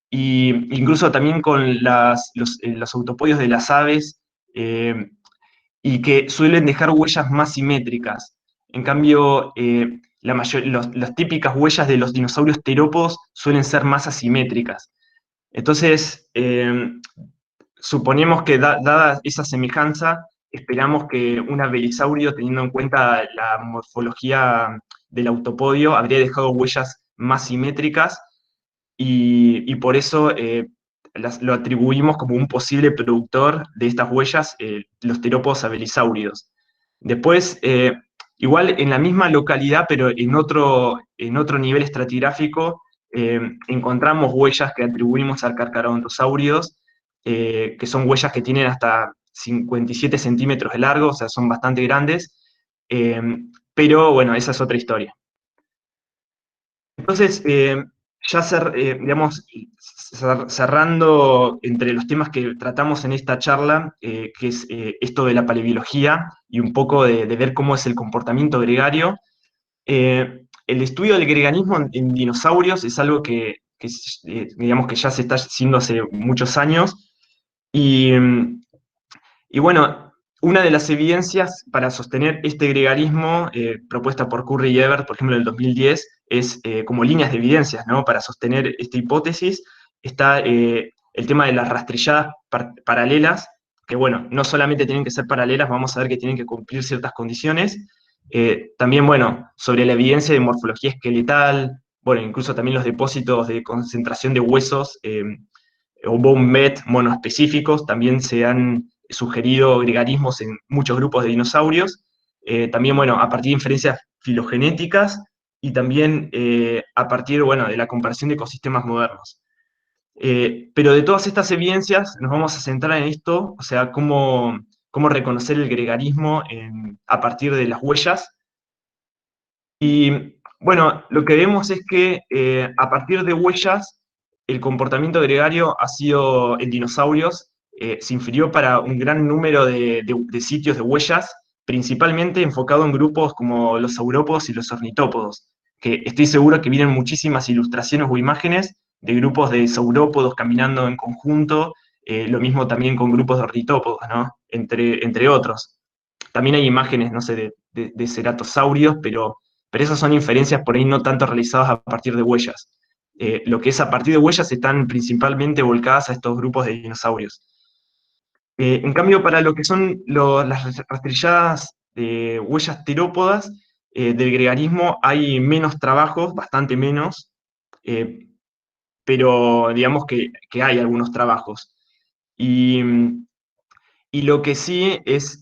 e incluso también con los autopodios de las aves, eh, y que suelen dejar huellas más simétricas. En cambio, las típicas huellas de los dinosaurios terópodos suelen ser más asimétricas. Entonces, suponemos que dada esa semejanza, esperamos que un abelisaurio, teniendo en cuenta la morfología del autopodio, habría dejado huellas más simétricas y por eso lo atribuimos como un posible productor de estas huellas, los terópodos abelisáuridos. Después, igual en la misma localidad, pero en otro nivel estratigráfico, encontramos huellas que atribuimos a carcarodontosáuridos, que son huellas que tienen hasta 57 centímetros de largo, o sea, son bastante grandes, eh, pero bueno, esa es otra historia. Entonces, ya digamos, cerrando entre los temas que tratamos en esta charla, que es esto de la paleobiología y un poco de ver cómo es el comportamiento gregario, el estudio del greganismo en dinosaurios es algo que digamos que ya se está haciendo hace muchos años, Y, y bueno, una de las evidencias para sostener este gregarismo, propuesta por Curry y Ebert, por ejemplo, en el 2010, es como líneas de evidencias, ¿no? Para sostener esta hipótesis está el tema de las rastrilladas paralelas, que bueno, no solamente tienen que ser paralelas, vamos a ver que tienen que cumplir ciertas condiciones. También, bueno, sobre la evidencia de morfología esqueletal, bueno, incluso también los depósitos de concentración de huesos o bone met monoespecíficos, también se han sugerido gregarismos en muchos grupos de dinosaurios. También, bueno, a partir de inferencias filogenéticas y también a partir, bueno, de la comparación de ecosistemas modernos. Pero de todas estas evidencias nos vamos a centrar en esto, o sea, cómo reconocer el gregarismo a partir de las huellas. Y bueno, lo que vemos es que a partir de huellas, el comportamiento gregario ha sido en dinosaurios, se infirió para un gran número de sitios de huellas, principalmente enfocado en grupos como los saurópodos y los ornitópodos, que estoy seguro que vienen muchísimas ilustraciones o imágenes de grupos de saurópodos caminando en conjunto, lo mismo también con grupos de ornitópodos, ¿no? Entre otros. También hay imágenes, no sé, de ceratosaurios, pero esas son inferencias por ahí no tanto realizadas a partir de huellas. Lo que es a partir de huellas están principalmente volcadas a estos grupos de dinosaurios. En cambio, para lo que son las rastrilladas de huellas terópodas, del gregarismo hay menos trabajos, bastante menos, eh, pero digamos que hay algunos trabajos. Y, y lo que sí es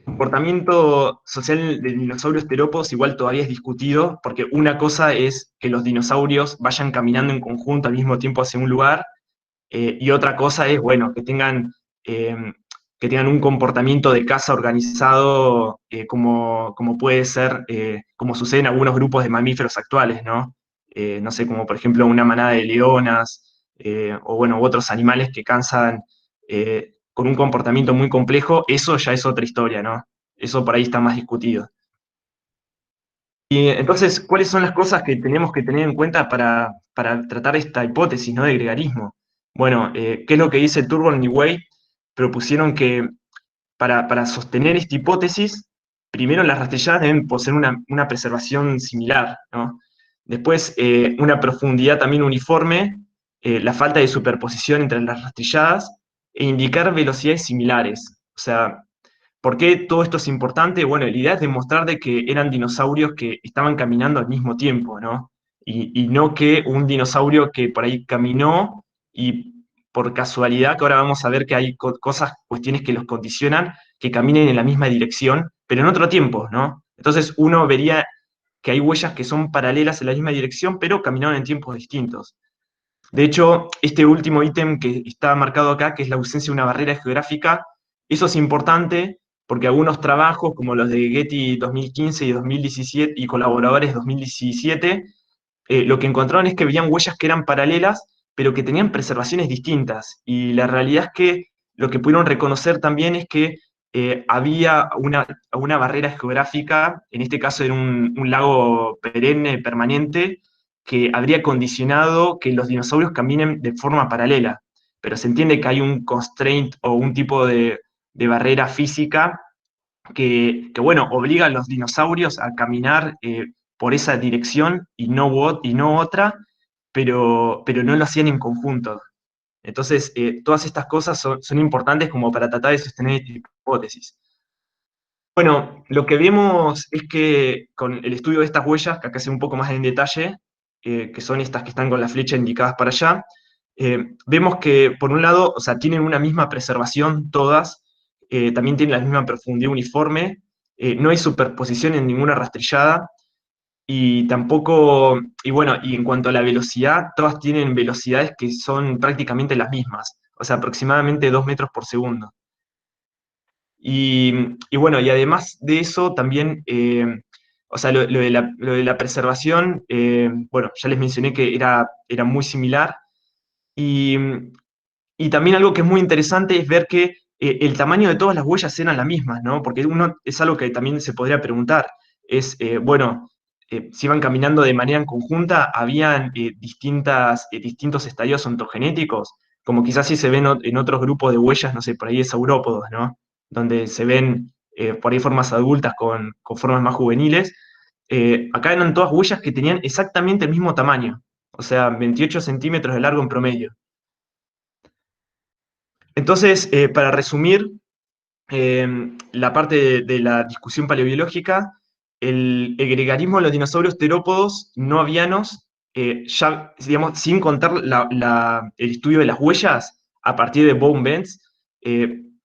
comportamiento social de dinosaurios terópodos igual todavía es discutido, porque una cosa es que los dinosaurios vayan caminando en conjunto al mismo tiempo hacia un lugar, y otra cosa es, bueno, eh, que tengan un comportamiento de caza organizado, como puede ser, como sucede en algunos grupos de mamíferos actuales, ¿no? No sé, como por ejemplo una manada de leonas, o bueno, u otros animales que cazan con un comportamiento muy complejo, eso ya es otra historia, ¿no? Eso por ahí está más discutido. Y entonces, ¿cuáles son las cosas que tenemos que tener en cuenta para tratar esta hipótesis, ¿no? De gregarismo? Bueno, ¿qué es lo que dice Turban y Way? Propusieron que para sostener esta hipótesis, primero las rastrilladas deben poseer una preservación similar, ¿no? Después, una profundidad también uniforme, la falta de superposición entre las rastrilladas e indicar velocidades similares. O sea, ¿por qué todo esto es importante? Bueno, la idea es demostrar de que eran dinosaurios que estaban caminando al mismo tiempo, ¿no? Y no que un dinosaurio que por ahí caminó y por casualidad, que ahora vamos a ver que hay cosas, cuestiones que los condicionan, que caminen en la misma dirección, pero en otro tiempo, ¿no? Entonces uno vería que hay huellas que son paralelas en la misma dirección, pero caminaron en tiempos distintos. De hecho, este último ítem que está marcado acá, que es la ausencia de una barrera geográfica, eso es importante porque algunos trabajos, como los de Getty 2015 y 2017 y colaboradores 2017, lo que encontraron es que veían huellas que eran paralelas, pero que tenían preservaciones distintas. Y la realidad es que lo que pudieron reconocer también es que había una barrera geográfica, en este caso era un lago perenne, permanente, que habría condicionado que los dinosaurios caminen de forma paralela. Pero se entiende que hay un constraint o un tipo de barrera física bueno, obliga a los dinosaurios a caminar por esa dirección y no otra, pero no lo hacían en conjunto. Entonces, todas estas cosas son importantes como para tratar de sostener esta hipótesis. Bueno, lo que vemos es que con el estudio de estas huellas, que acá se ve un poco más en detalle, que son estas que están con la flecha indicadas para allá, vemos que, por un lado, o sea, tienen una misma preservación todas, también tienen la misma profundidad uniforme, no hay superposición en ninguna rastrillada, y tampoco, y bueno, y en cuanto a la velocidad, todas tienen velocidades que son prácticamente las mismas, o sea, aproximadamente 2 metros por segundo. Y bueno, y además de eso, también, o sea, lo de la preservación, bueno, ya les mencioné que era muy similar. Y, y también algo que es muy interesante es ver que el tamaño de todas las huellas eran las mismas, ¿no? Porque uno es algo que también se podría preguntar. Es, bueno, si iban caminando de manera en conjunta, habían distintos estadios ontogenéticos. como quizás sí se ven en otros grupos de huellas, no sé, por ahí de saurópodos, ¿no? Donde se ven por ahí formas adultas con formas más juveniles. Acá eran todas huellas que tenían exactamente el mismo tamaño, o sea, 28 centímetros de largo en promedio. Entonces, para resumir, la parte de la discusión paleobiológica, el gregarismo de los dinosaurios terópodos no avianos, ya, digamos, sin contar el estudio de las huellas, a partir de Bone Bends,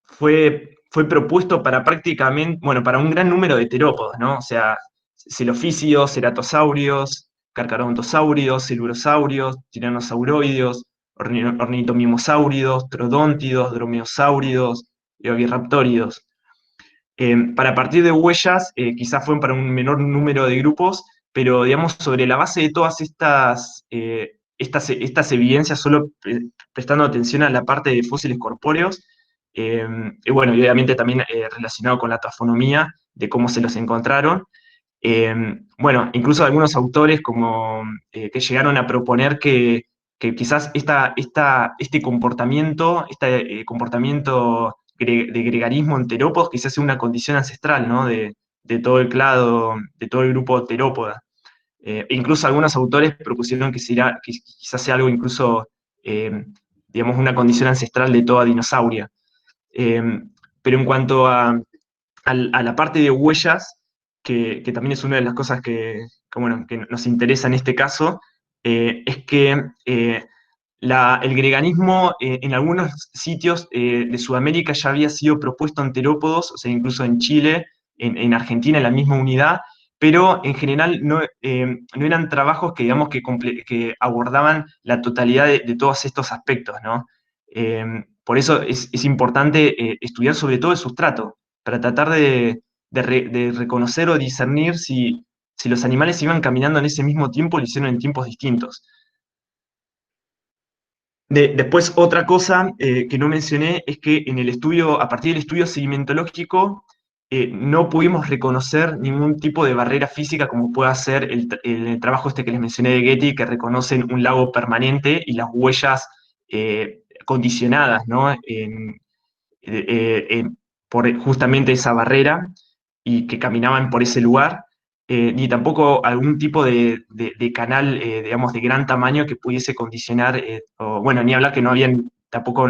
fue propuesto para prácticamente, bueno, para un gran número de terópodos, ¿no? O sea, celofísidos, ceratosaurios, carcarodontosaurios, silurosaurios, tiranosauroideos, ornitomimosáuridos, trodóntidos, dromeosáuridos, y oviraptóridos. Para partir de huellas, quizás fue para un menor número de grupos, pero digamos, sobre la base de todas estas evidencias, solo prestando atención a la parte de fósiles corpóreos, y bueno, y obviamente también relacionado con la tafonomía, de cómo se los encontraron. Bueno, incluso algunos autores como, que llegaron a proponer que quizás este comportamiento, comportamiento de gregarismo en terópodos quizás sea una condición ancestral, ¿no? De todo el clado, de todo el grupo terópoda. Incluso algunos autores propusieron que quizás sea algo incluso, eh, digamos, una condición ancestral de toda dinosauria. Eh, pero en cuanto a la parte de huellas, que también es una de las cosas bueno, que nos interesa en este caso, es que el greganismo en algunos sitios de Sudamérica ya había sido propuesto en terópodos, o sea, incluso en Chile, en Argentina, en la misma unidad, pero en general no eran trabajos que, digamos, que abordaban la totalidad de todos estos aspectos, ¿no? Por eso es importante estudiar sobre todo el sustrato, para tratar de reconocer o discernir si los animales iban caminando en ese mismo tiempo o lo hicieron en tiempos distintos. Después, otra cosa que no mencioné es que en el estudio, a partir del estudio sedimentológico, no pudimos reconocer ningún tipo de barrera física como pueda ser el trabajo este que les mencioné de Getty, que reconocen un lago permanente y las huellas condicionadas, ¿no? Por justamente esa barrera y que caminaban por ese lugar, ni tampoco algún tipo de canal, digamos, de gran tamaño que pudiese condicionar, o, bueno, ni hablar que no había tampoco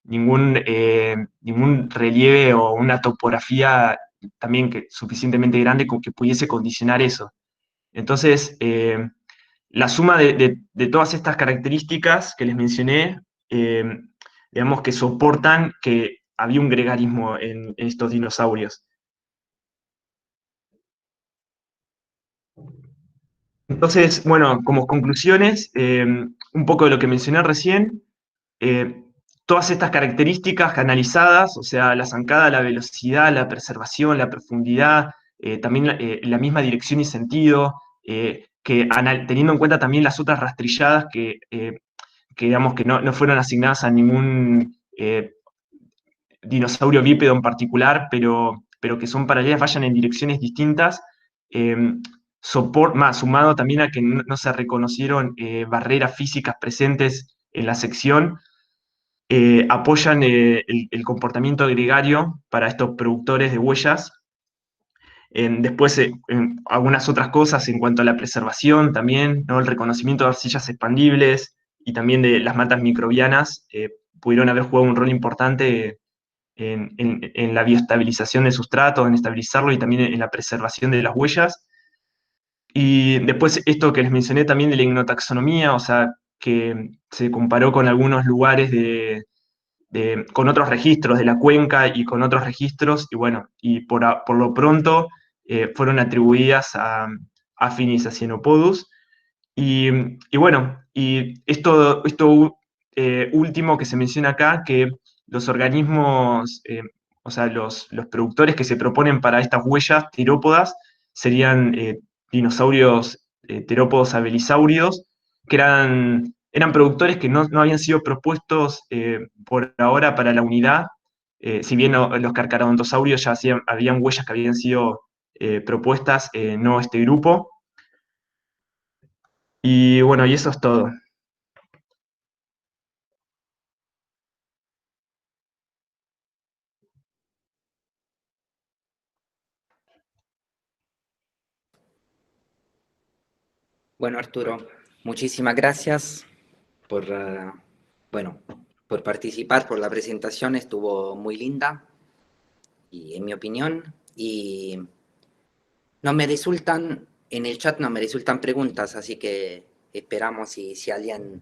ningún relieve o una topografía también suficientemente grande que pudiese condicionar eso. Entonces, la suma de todas estas características que les mencioné, eh, digamos que soportan que había un gregarismo en estos dinosaurios. Entonces, bueno, como conclusiones, un poco de lo que mencioné recién, eh, todas estas características analizadas, o sea, la zancada, la velocidad, la preservación, la profundidad, también la misma dirección y sentido, teniendo en cuenta también las otras rastrilladas que digamos que no fueron asignadas a ningún dinosaurio bípedo en particular, pero que son paralelas, vayan en direcciones distintas, eh, más sumado también a que no se reconocieron barreras físicas presentes en la sección, apoyan el comportamiento gregario para estos productores de huellas. Después, algunas otras cosas en cuanto a la preservación también, ¿no? El reconocimiento de arcillas expandibles y también de las matas microbianas pudieron haber jugado un rol importante en la bioestabilización del sustrato, en estabilizarlo y también en la preservación de las huellas. Y después esto que les mencioné también de la ignotaxonomía, o sea, que se comparó con algunos lugares con otros registros de la cuenca y con otros registros, y bueno, y por lo pronto fueron atribuidas a Finis acienopodus. Y, y bueno, y esto último que se menciona acá, que los organismos, o sea, los productores que se proponen para estas huellas terópodas serían dinosaurios terópodos abelisáuridos, que eran productores que no habían sido propuestos por ahora para la unidad, si bien los carcarodontosaurios ya habían huellas que habían sido propuestas, no este grupo. Y bueno, y eso es todo. Bueno, Arturo, muchísimas gracias por, bueno, por participar, por la presentación, estuvo muy linda, y en mi opinión, y no me resultan, en el chat no me resultan preguntas, así que esperamos si alguien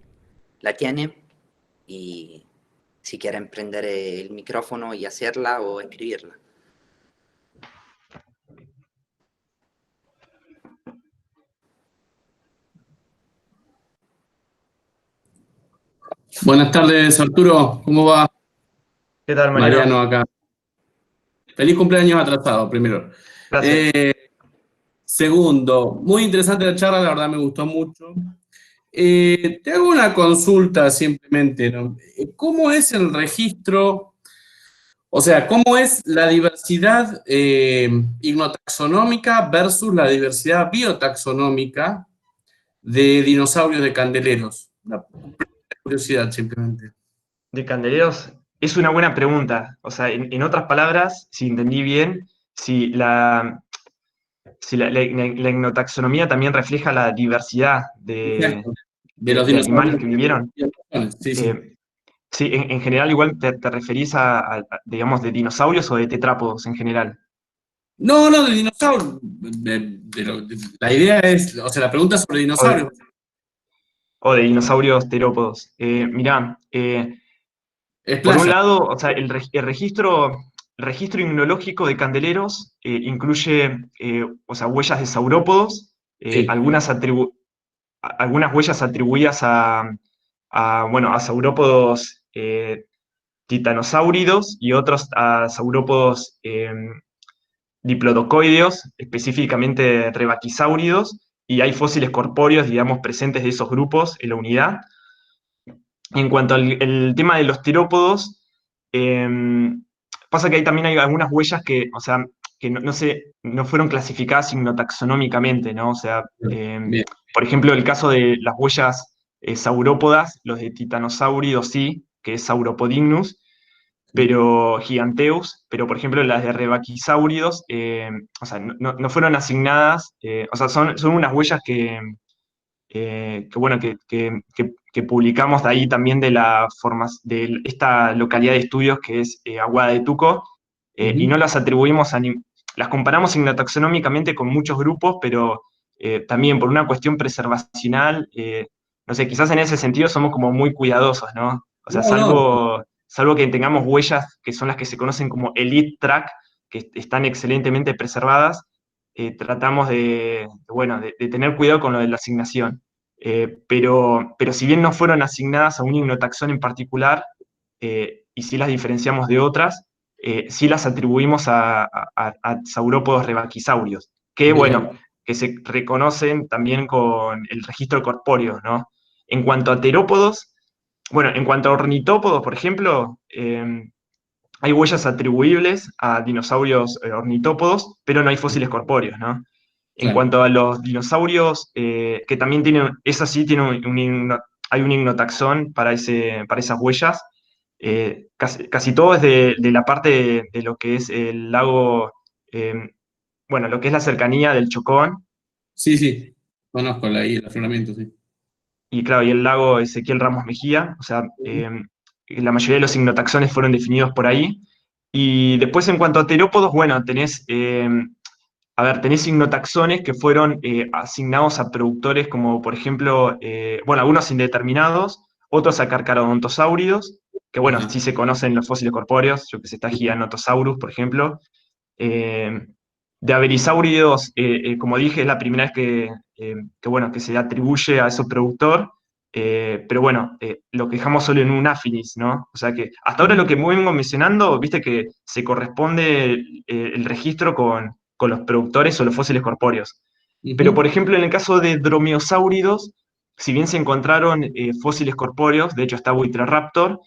la tiene y si quiere emprender el micrófono y hacerla o escribirla. Buenas tardes, Arturo. ¿Cómo va? ¿Qué tal, Mariano Mariano? acá. Feliz cumpleaños atrasado, primero. Gracias. Segundo, muy interesante la charla, la verdad me gustó mucho. Te hago una consulta simplemente, ¿no? ¿Cómo es el registro, o sea, cómo es la diversidad ignotaxonómica versus la diversidad biotaxonómica de dinosaurios de candeleros? Una curiosidad simplemente. De Candeleros, es una buena pregunta. O sea, en otras palabras, si entendí bien, si la ignotaxonomía también refleja la diversidad de, Exacto. De de- los de animales dinosaurios. que vivieron. Sí, sí. Eh, sí, en general igual te referís digamos, de dinosaurios o de tetrápodos en general. No, no, de dinosaurios. La idea es, o sea, la pregunta es sobre O de, dinosaurios. o de dinosaurios terópodos. Mirá, Es por un playa. lado, o sea, el registro inmunológico de Candeleros incluye o sea, huellas de saurópodos, Sí. algunas huellas atribuidas bueno, a saurópodos titanosáuridos y otros a saurópodos diplodocoideos, específicamente rebaquisáuridos, y hay fósiles corpóreos, digamos, presentes de esos grupos en la unidad. En cuanto al el tema de los terópodos, eh, pasa que ahí también hay algunas huellas que, o sea, que no fueron clasificadas signotaxonómicamente, ¿no? O sea, Bien. por ejemplo, el caso de las huellas saurópodas, los de Titanosáuridos sí, que es Sauropodignus, pero Giganteus, pero por ejemplo las de Rebaquisáuridos, o sea, no fueron asignadas, o sea, son unas huellas bueno, que publicamos de ahí también de esta localidad de estudios que es Aguada de Tuco, y Ujú. no las atribuimos las comparamos signotaxonómicamente con muchos grupos, pero también por una cuestión preservacional, no sé, quizás en ese sentido somos como muy cuidadosos, ¿no? O sea, No, no. salvo que tengamos huellas que son las que se conocen como elite track, que están excelentemente preservadas, tratamos bueno, de tener cuidado con lo de la asignación. Pero si bien no fueron asignadas a un ignotaxón en particular, y sí las diferenciamos de otras, sí las atribuimos a saurópodos rebaquisaurios, que Bien. bueno, que se reconocen también con el registro corpóreo, ¿no? En cuanto a terópodos, bueno, en cuanto a ornitópodos, por ejemplo, hay huellas atribuibles a dinosaurios ornitópodos, pero no hay fósiles corpóreos, ¿no? En Claro. cuanto a los dinosaurios, que también tienen, esa sí tiene hay un ignotaxón para esas huellas. Casi todo es de la parte de lo que es el lago, eh, bueno, lo que es la cercanía del Chocón, Sí, sí. Conozco el afloramiento, sí. y claro, y el lago Ezequiel Ramos Mejía, o sea, Ujú. la mayoría de los ignotaxones fueron definidos por ahí. Y después en cuanto a terópodos, bueno, tenés ignotaxones que fueron asignados a productores como, por ejemplo, bueno, algunos indeterminados, otros a carcarodontosáuridos, que bueno, Ajá. sí se conocen los fósiles corpóreos, yo que sé, está Giganotosaurus, por ejemplo. Eh, de Averisáuridos, como dije, es la primera vez bueno, que se atribuye a ese productor, pero bueno, lo que dejamos solo en un affinis, ¿no? O sea que hasta ahora lo que vengo mencionando, viste que se corresponde el registro con los productores o los fósiles corpóreos. Pero, por Ujú. ejemplo, en el caso de dromeosáuridos, si bien se encontraron fósiles corpóreos, de hecho está Buitreraptor,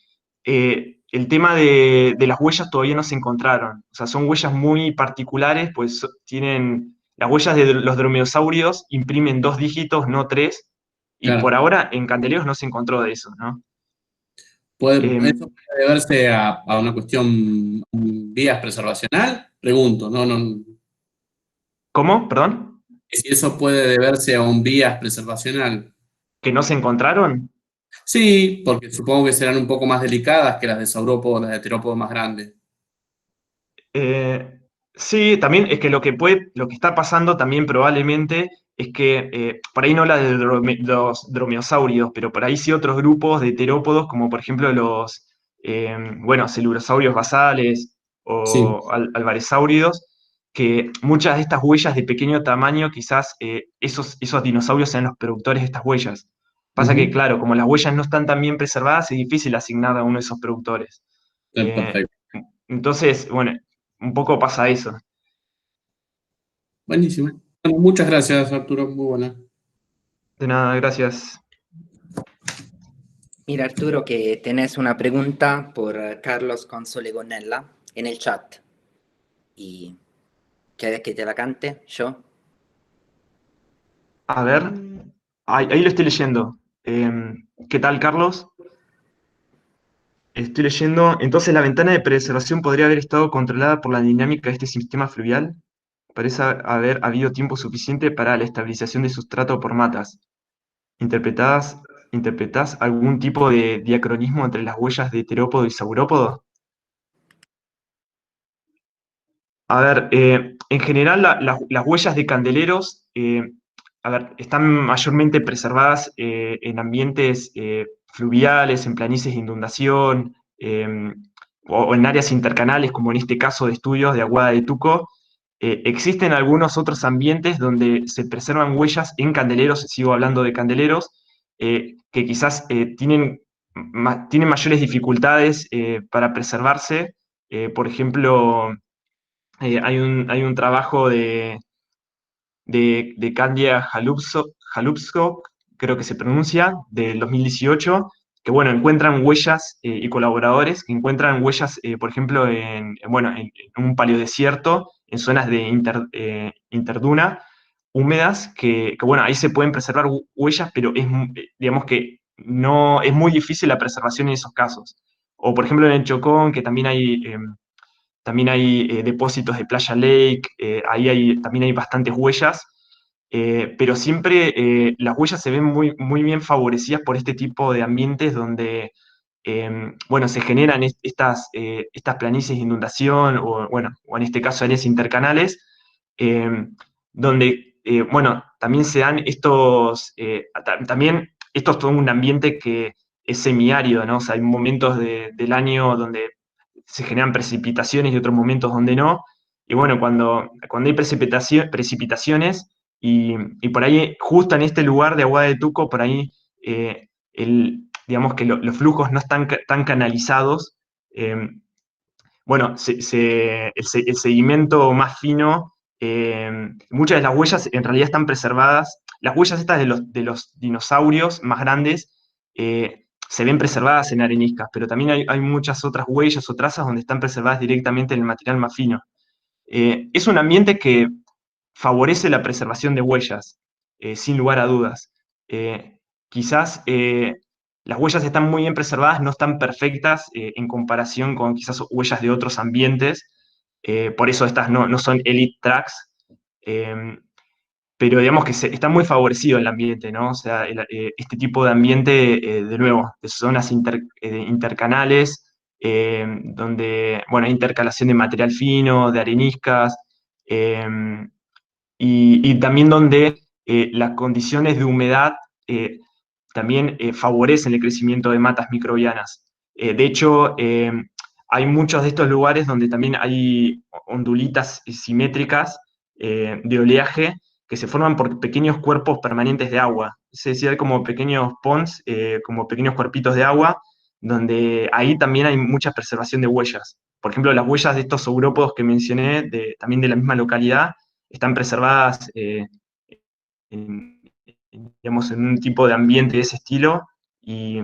el tema de las huellas todavía no se encontraron. O sea, son huellas muy particulares, pues las huellas de los dromeosáuridos imprimen 2 dígitos, no 3, y por Claro. ahora en Candeleos no se encontró de eso, ¿no? ¿Eso puede deberse a una cuestión vías preservacional? Pregunto, no, no. ¿Cómo? ¿Perdón? Y si eso puede deberse a un bias preservacional. ¿Que no se encontraron? Sí, porque supongo que serán un poco más delicadas que las de saurópodos, las de terópodos más grandes. Eh, sí, también es que lo que está pasando también probablemente es que por ahí no la de los dromeosáuridos, pero por ahí sí otros grupos de terópodos, como por ejemplo los, bueno, celurosaurios basales Sí. o alvarezsáuridos, que muchas de estas huellas de pequeño tamaño, quizás esos dinosaurios sean los productores de estas huellas. Pasa que, Ujú. claro, como las huellas no están tan bien preservadas, es difícil asignar a uno de esos productores. Eh, Perfecto. entonces, bueno, un poco pasa eso. Buenísimo. Bueno, muchas gracias, Arturo. Muy buena. De nada, gracias. Mira, Arturo, que tenés una pregunta por Carlos Console Gonella en el chat. ¿Y quieres que te la cante yo? A ver, ahí lo estoy leyendo. ¿Qué tal, Carlos? Estoy leyendo. Entonces, la ventana de preservación podría haber estado controlada por la dinámica de este sistema fluvial. Parece haber habido tiempo suficiente para la estabilización de sustrato por matas. ¿Interpretás algún tipo de diacronismo entre las huellas de terópodo y saurópodo? A ver, en general las huellas de candeleros, a ver, están mayormente preservadas en ambientes fluviales, en planicies de inundación, o en áreas intercanales, como en este caso de estudios de Aguada de Tuco. Existen algunos otros ambientes donde se preservan huellas en candeleros, sigo hablando de candeleros, que quizás tienen mayores dificultades para preservarse. Por ejemplo, hay un trabajo de Candia Halupskog, creo que se pronuncia, del 2018, que bueno, encuentran huellas y colaboradores que encuentran huellas, por ejemplo, bueno, en un paleodesierto, en zonas de interduna, húmedas, bueno, ahí se pueden preservar huellas, pero digamos que no, es muy difícil la preservación en esos casos. O por ejemplo en el Chocón, que también hay depósitos de Playa Lake, también hay bastantes huellas, pero siempre las huellas se ven muy bien favorecidas por este tipo de ambientes donde, bueno, se generan estas planicies de inundación o, bueno, o en este caso áreas intercanales, eh, donde, bueno, también se dan también esto es todo un ambiente que es semiárido, ¿no? O sea, hay momentos del año donde se generan precipitaciones y otros momentos donde no. Y bueno, cuando hay precipitaciones y por ahí, justo en este lugar de Aguada de Tuco, por ahí, digamos que los flujos no están tan canalizados. eh, bueno, el sedimento más fino, muchas de las huellas en realidad están preservadas. Las huellas estas de los dinosaurios más grandes se ven preservadas en areniscas, pero también hay muchas otras huellas o trazas donde están preservadas directamente en el material más fino. Es un ambiente que favorece la preservación de huellas, sin lugar a dudas. Quizás las huellas están muy bien preservadas, no están perfectas en comparación con quizás huellas de otros ambientes, por eso estas no son elite tracks, eh, pero digamos que está muy favorecido el ambiente, ¿no? O sea, este tipo de ambiente, de nuevo, de zonas intercanales, donde, bueno, hay intercalación de material fino, de areniscas, eh, y también donde las condiciones de humedad también favorecen el crecimiento de matas microbianas. De hecho, hay muchos de estos lugares donde también hay ondulitas simétricas de oleaje que se forman por pequeños cuerpos permanentes de agua. Es decir, hay como pequeños ponds, como pequeños cuerpitos de agua, donde ahí también hay mucha preservación de huellas. Por ejemplo, las huellas de estos saurópodos que mencioné, también de la misma localidad, están preservadas en, digamos, en un tipo de ambiente de ese estilo y,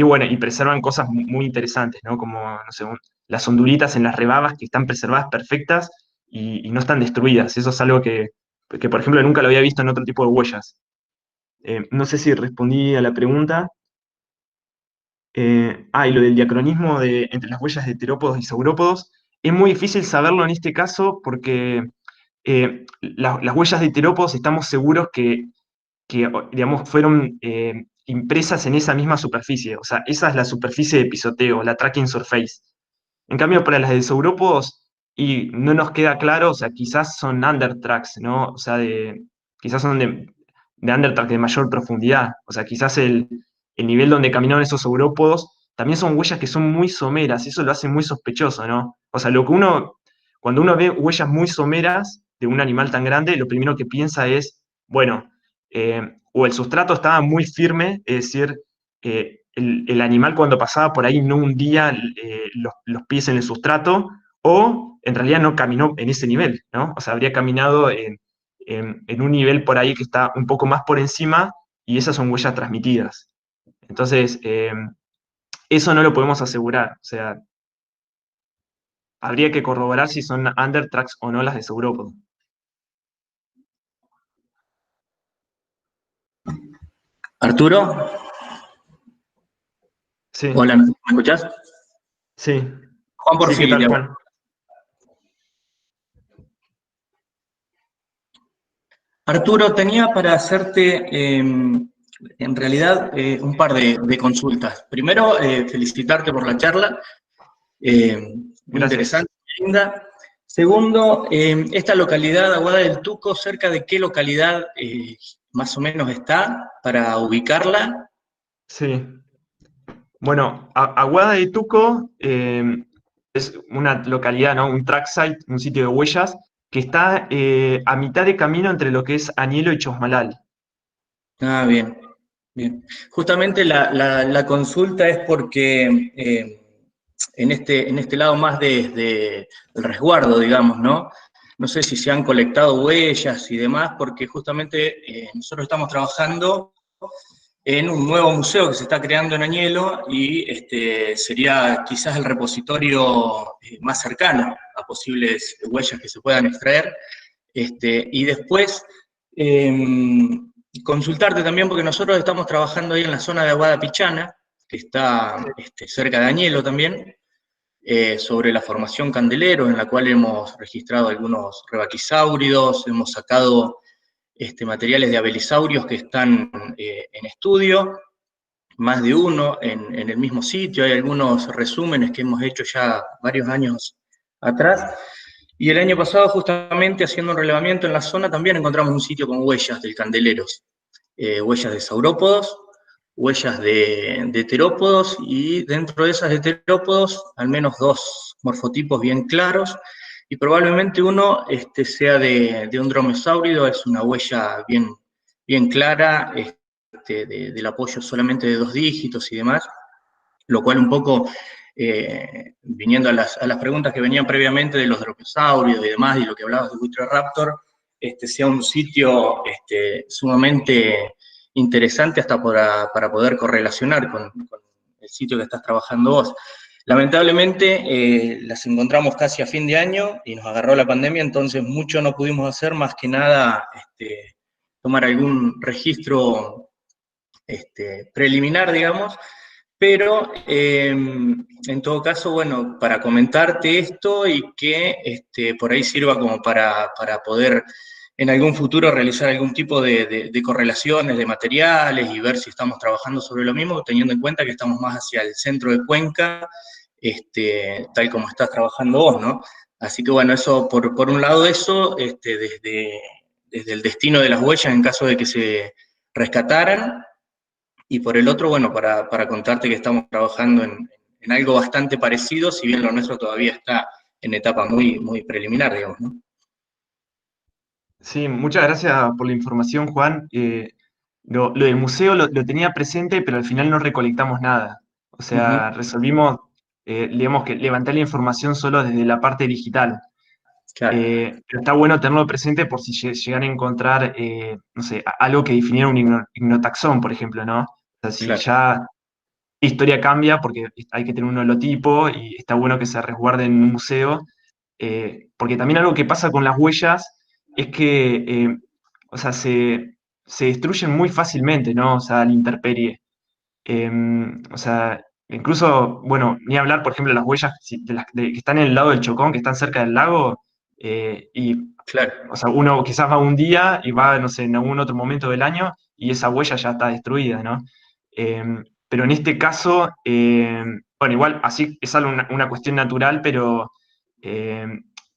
bueno, y preservan cosas muy interesantes, ¿no? Como, no sé, las hondulitas en las rebabas que están preservadas perfectas y no están destruidas. Eso es algo que, por ejemplo, nunca lo había visto en otro tipo de huellas. No sé si respondí a la pregunta. Y lo del diacronismo entre las huellas de terópodos y saurópodos, es muy difícil saberlo en este caso porque las huellas de terópodos estamos seguros que digamos, fueron impresas en esa misma superficie. O sea, esa es la superficie de pisoteo, la tracking surface. En cambio, para las de saurópodos, y no nos queda claro, o sea, quizás son undertracks, ¿no? O sea, quizás son de undertrack de mayor profundidad. O sea, quizás el nivel donde caminaron esos saurópodos también son huellas que son muy someras, y eso lo hace muy sospechoso, ¿no? O sea, cuando uno ve huellas muy someras de un animal tan grande, lo primero que piensa es, bueno, o el sustrato estaba muy firme, es decir, el animal cuando pasaba por ahí no hundía los pies en el sustrato, o en realidad no caminó en ese nivel, ¿no? O sea, habría caminado en un nivel por ahí que está un poco más por encima, y esas son huellas transmitidas. Entonces, eso no lo podemos asegurar. O sea, habría que corroborar si son undertracks o no las de saurópodo. Arturo, Sí, hola, ¿me escuchás? sí, Juan sí, ¿qué Porfiri, tal, te habla. Juan? Arturo, tenía para hacerte en realidad un par de consultas. Primero, felicitarte por la charla, muy Gracias. interesante, muy linda. Segundo, esta localidad, Aguada del Tuco, ¿cerca de qué localidad más o menos está para ubicarla? Sí. Bueno, Aguada de Tuco es una localidad, ¿no? Un track site, un sitio de huellas, que está a mitad de camino entre lo que es Anielo y Chosmalal. Ah, bien, bien. Justamente la consulta es porque en este lado más del resguardo, digamos, ¿no? No sé si se han colectado huellas y demás, porque justamente nosotros estamos trabajando en un nuevo museo que se está creando en Añelo y sería quizás el repositorio más cercano a posibles huellas que se puedan extraer. Y después, consultarte también, porque nosotros estamos trabajando ahí en la zona de Aguada Pichana, que está cerca de Añelo también, sobre la formación Candelero, en la cual hemos registrado algunos rebaquisáuridos, hemos sacado materiales de abelisaurios que están en estudio, más de uno en el mismo sitio, hay algunos resúmenes que hemos hecho ya varios años atrás, y el año pasado, justamente haciendo un relevamiento en la zona, también encontramos un sitio con huellas del Candeleros, huellas de saurópodos, huellas de terópodos, y dentro de esas de terópodos, al menos dos morfotipos bien claros, y probablemente uno sea de un dromeosáurido, es una huella bien clara, del apoyo solamente de 2 dígitos y demás, lo cual un poco, viniendo a las preguntas que venían previamente de los dromeosáuridos y demás, y lo que hablabas de Buitroraptor, sea un sitio sumamente interesante hasta para poder correlacionar con el sitio que estás trabajando vos. Lamentablemente las encontramos casi a fin de año y nos agarró la pandemia, entonces mucho no pudimos hacer, más que nada tomar algún registro preliminar, digamos, pero en todo caso, bueno, para comentarte esto y que por ahí sirva como para poder en algún futuro realizar algún tipo de correlaciones de materiales y ver si estamos trabajando sobre lo mismo, teniendo en cuenta que estamos más hacia el centro de Cuenca, tal como estás trabajando vos, ¿no? Así que bueno, eso, por un lado eso, desde el destino de las huellas en caso de que se rescataran, y por el otro, bueno, para contarte que estamos trabajando en algo bastante parecido, si bien lo nuestro todavía está en etapa muy preliminar, digamos, ¿no? Sí, muchas gracias por la información, Juan. Lo del museo lo tenía presente, pero al final no recolectamos nada. O sea, resolvimos, digamos que levantar la información solo desde la parte digital. Claro, Pero está bueno tenerlo presente por si llegan a encontrar, no sé, algo que definiera un ignotaxón, por ejemplo, ¿no? O sea, si claro. ya la historia cambia porque hay que tener un holotipo y está bueno que se resguarde en un museo, porque también algo que pasa con las huellas es que, o sea, se destruyen muy fácilmente, ¿no? O sea, a la intemperie. O sea, incluso, bueno, ni hablar, por ejemplo, de las huellas que están en el lado del Chocón, que están cerca del lago, y Claro, O sea, uno quizás va un día y va, no sé, en algún otro momento del año y esa huella ya está destruida, ¿no? Eh, pero en este caso, bueno, igual así es algo, una cuestión natural, eh,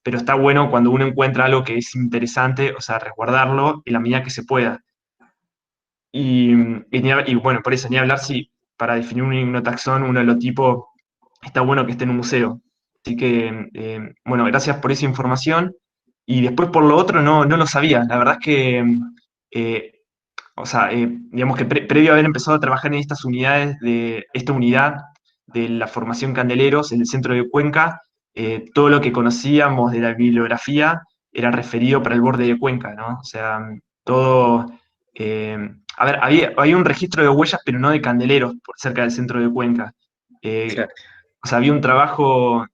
pero está bueno cuando uno encuentra algo que es interesante, o sea, resguardarlo en la medida que se pueda. Y bueno, por eso, ni hablar si para definir un hipnotaxón, un holotipo, está bueno que esté en un museo. Así que, bueno, gracias por esa información. Y después por lo otro no lo sabía. La verdad es que, eh, o sea, digamos que previo a haber empezado a trabajar en estas unidades de esta unidad de la formación Candeleros en el centro de Cuenca, todo lo que conocíamos de la bibliografía era referido para el borde de Cuenca, ¿no? O sea, todo... eh, a ver, había un registro de huellas, pero no de Candeleros, por cerca del centro de Cuenca. claro. O sea, había un trabajo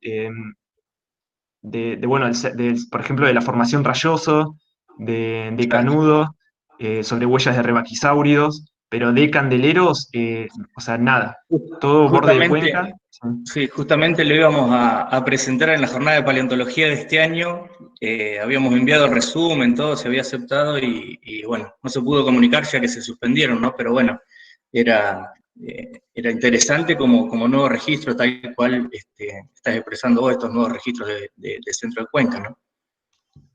bueno, por ejemplo, de la formación Rayoso, de Claro. Canudo, sobre huellas de rebaquisáuridos, pero de Candeleros, o sea, nada. Todo borde de Cuenca. Justamente, sí, justamente lo íbamos a presentar en la jornada de paleontología de este año. Habíamos enviado el resumen, todo se había aceptado y bueno, no se pudo comunicar ya que se suspendieron, ¿no? Pero bueno, era interesante como nuevo registro, tal cual estás expresando vos estos nuevos registros del centro de Cuenca, ¿no?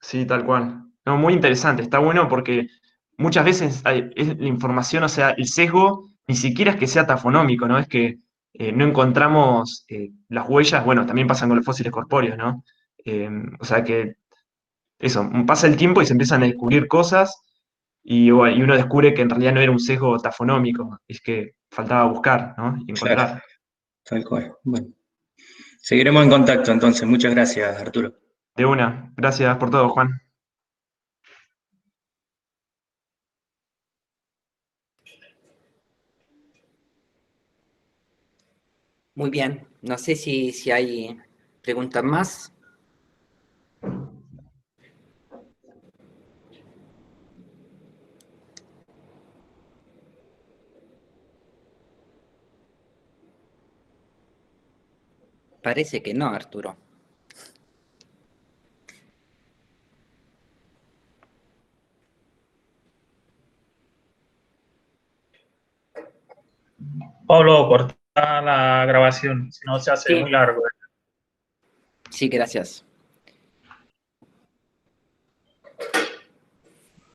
Sí, tal cual. No, muy interesante. Está bueno porque muchas veces es la información, o sea, el sesgo ni siquiera es que sea tafonómico, ¿no? Es que no encontramos las huellas, bueno, también pasan con los fósiles corpóreos, ¿no? O sea que eso, pasa el tiempo y se empiezan a descubrir cosas y, bueno, y uno descubre que en realidad no era un sesgo tafonómico, es que faltaba buscar, ¿no? Y Claro, encontrar. tal cual. Bueno, seguiremos en contacto entonces. Muchas gracias, Arturo. De una. Gracias por todo, Juan. Muy bien. No sé si hay preguntas más. Parece que no, Arturo. Pablo, corta la grabación, si no se hace Sí, muy largo. sí, gracias.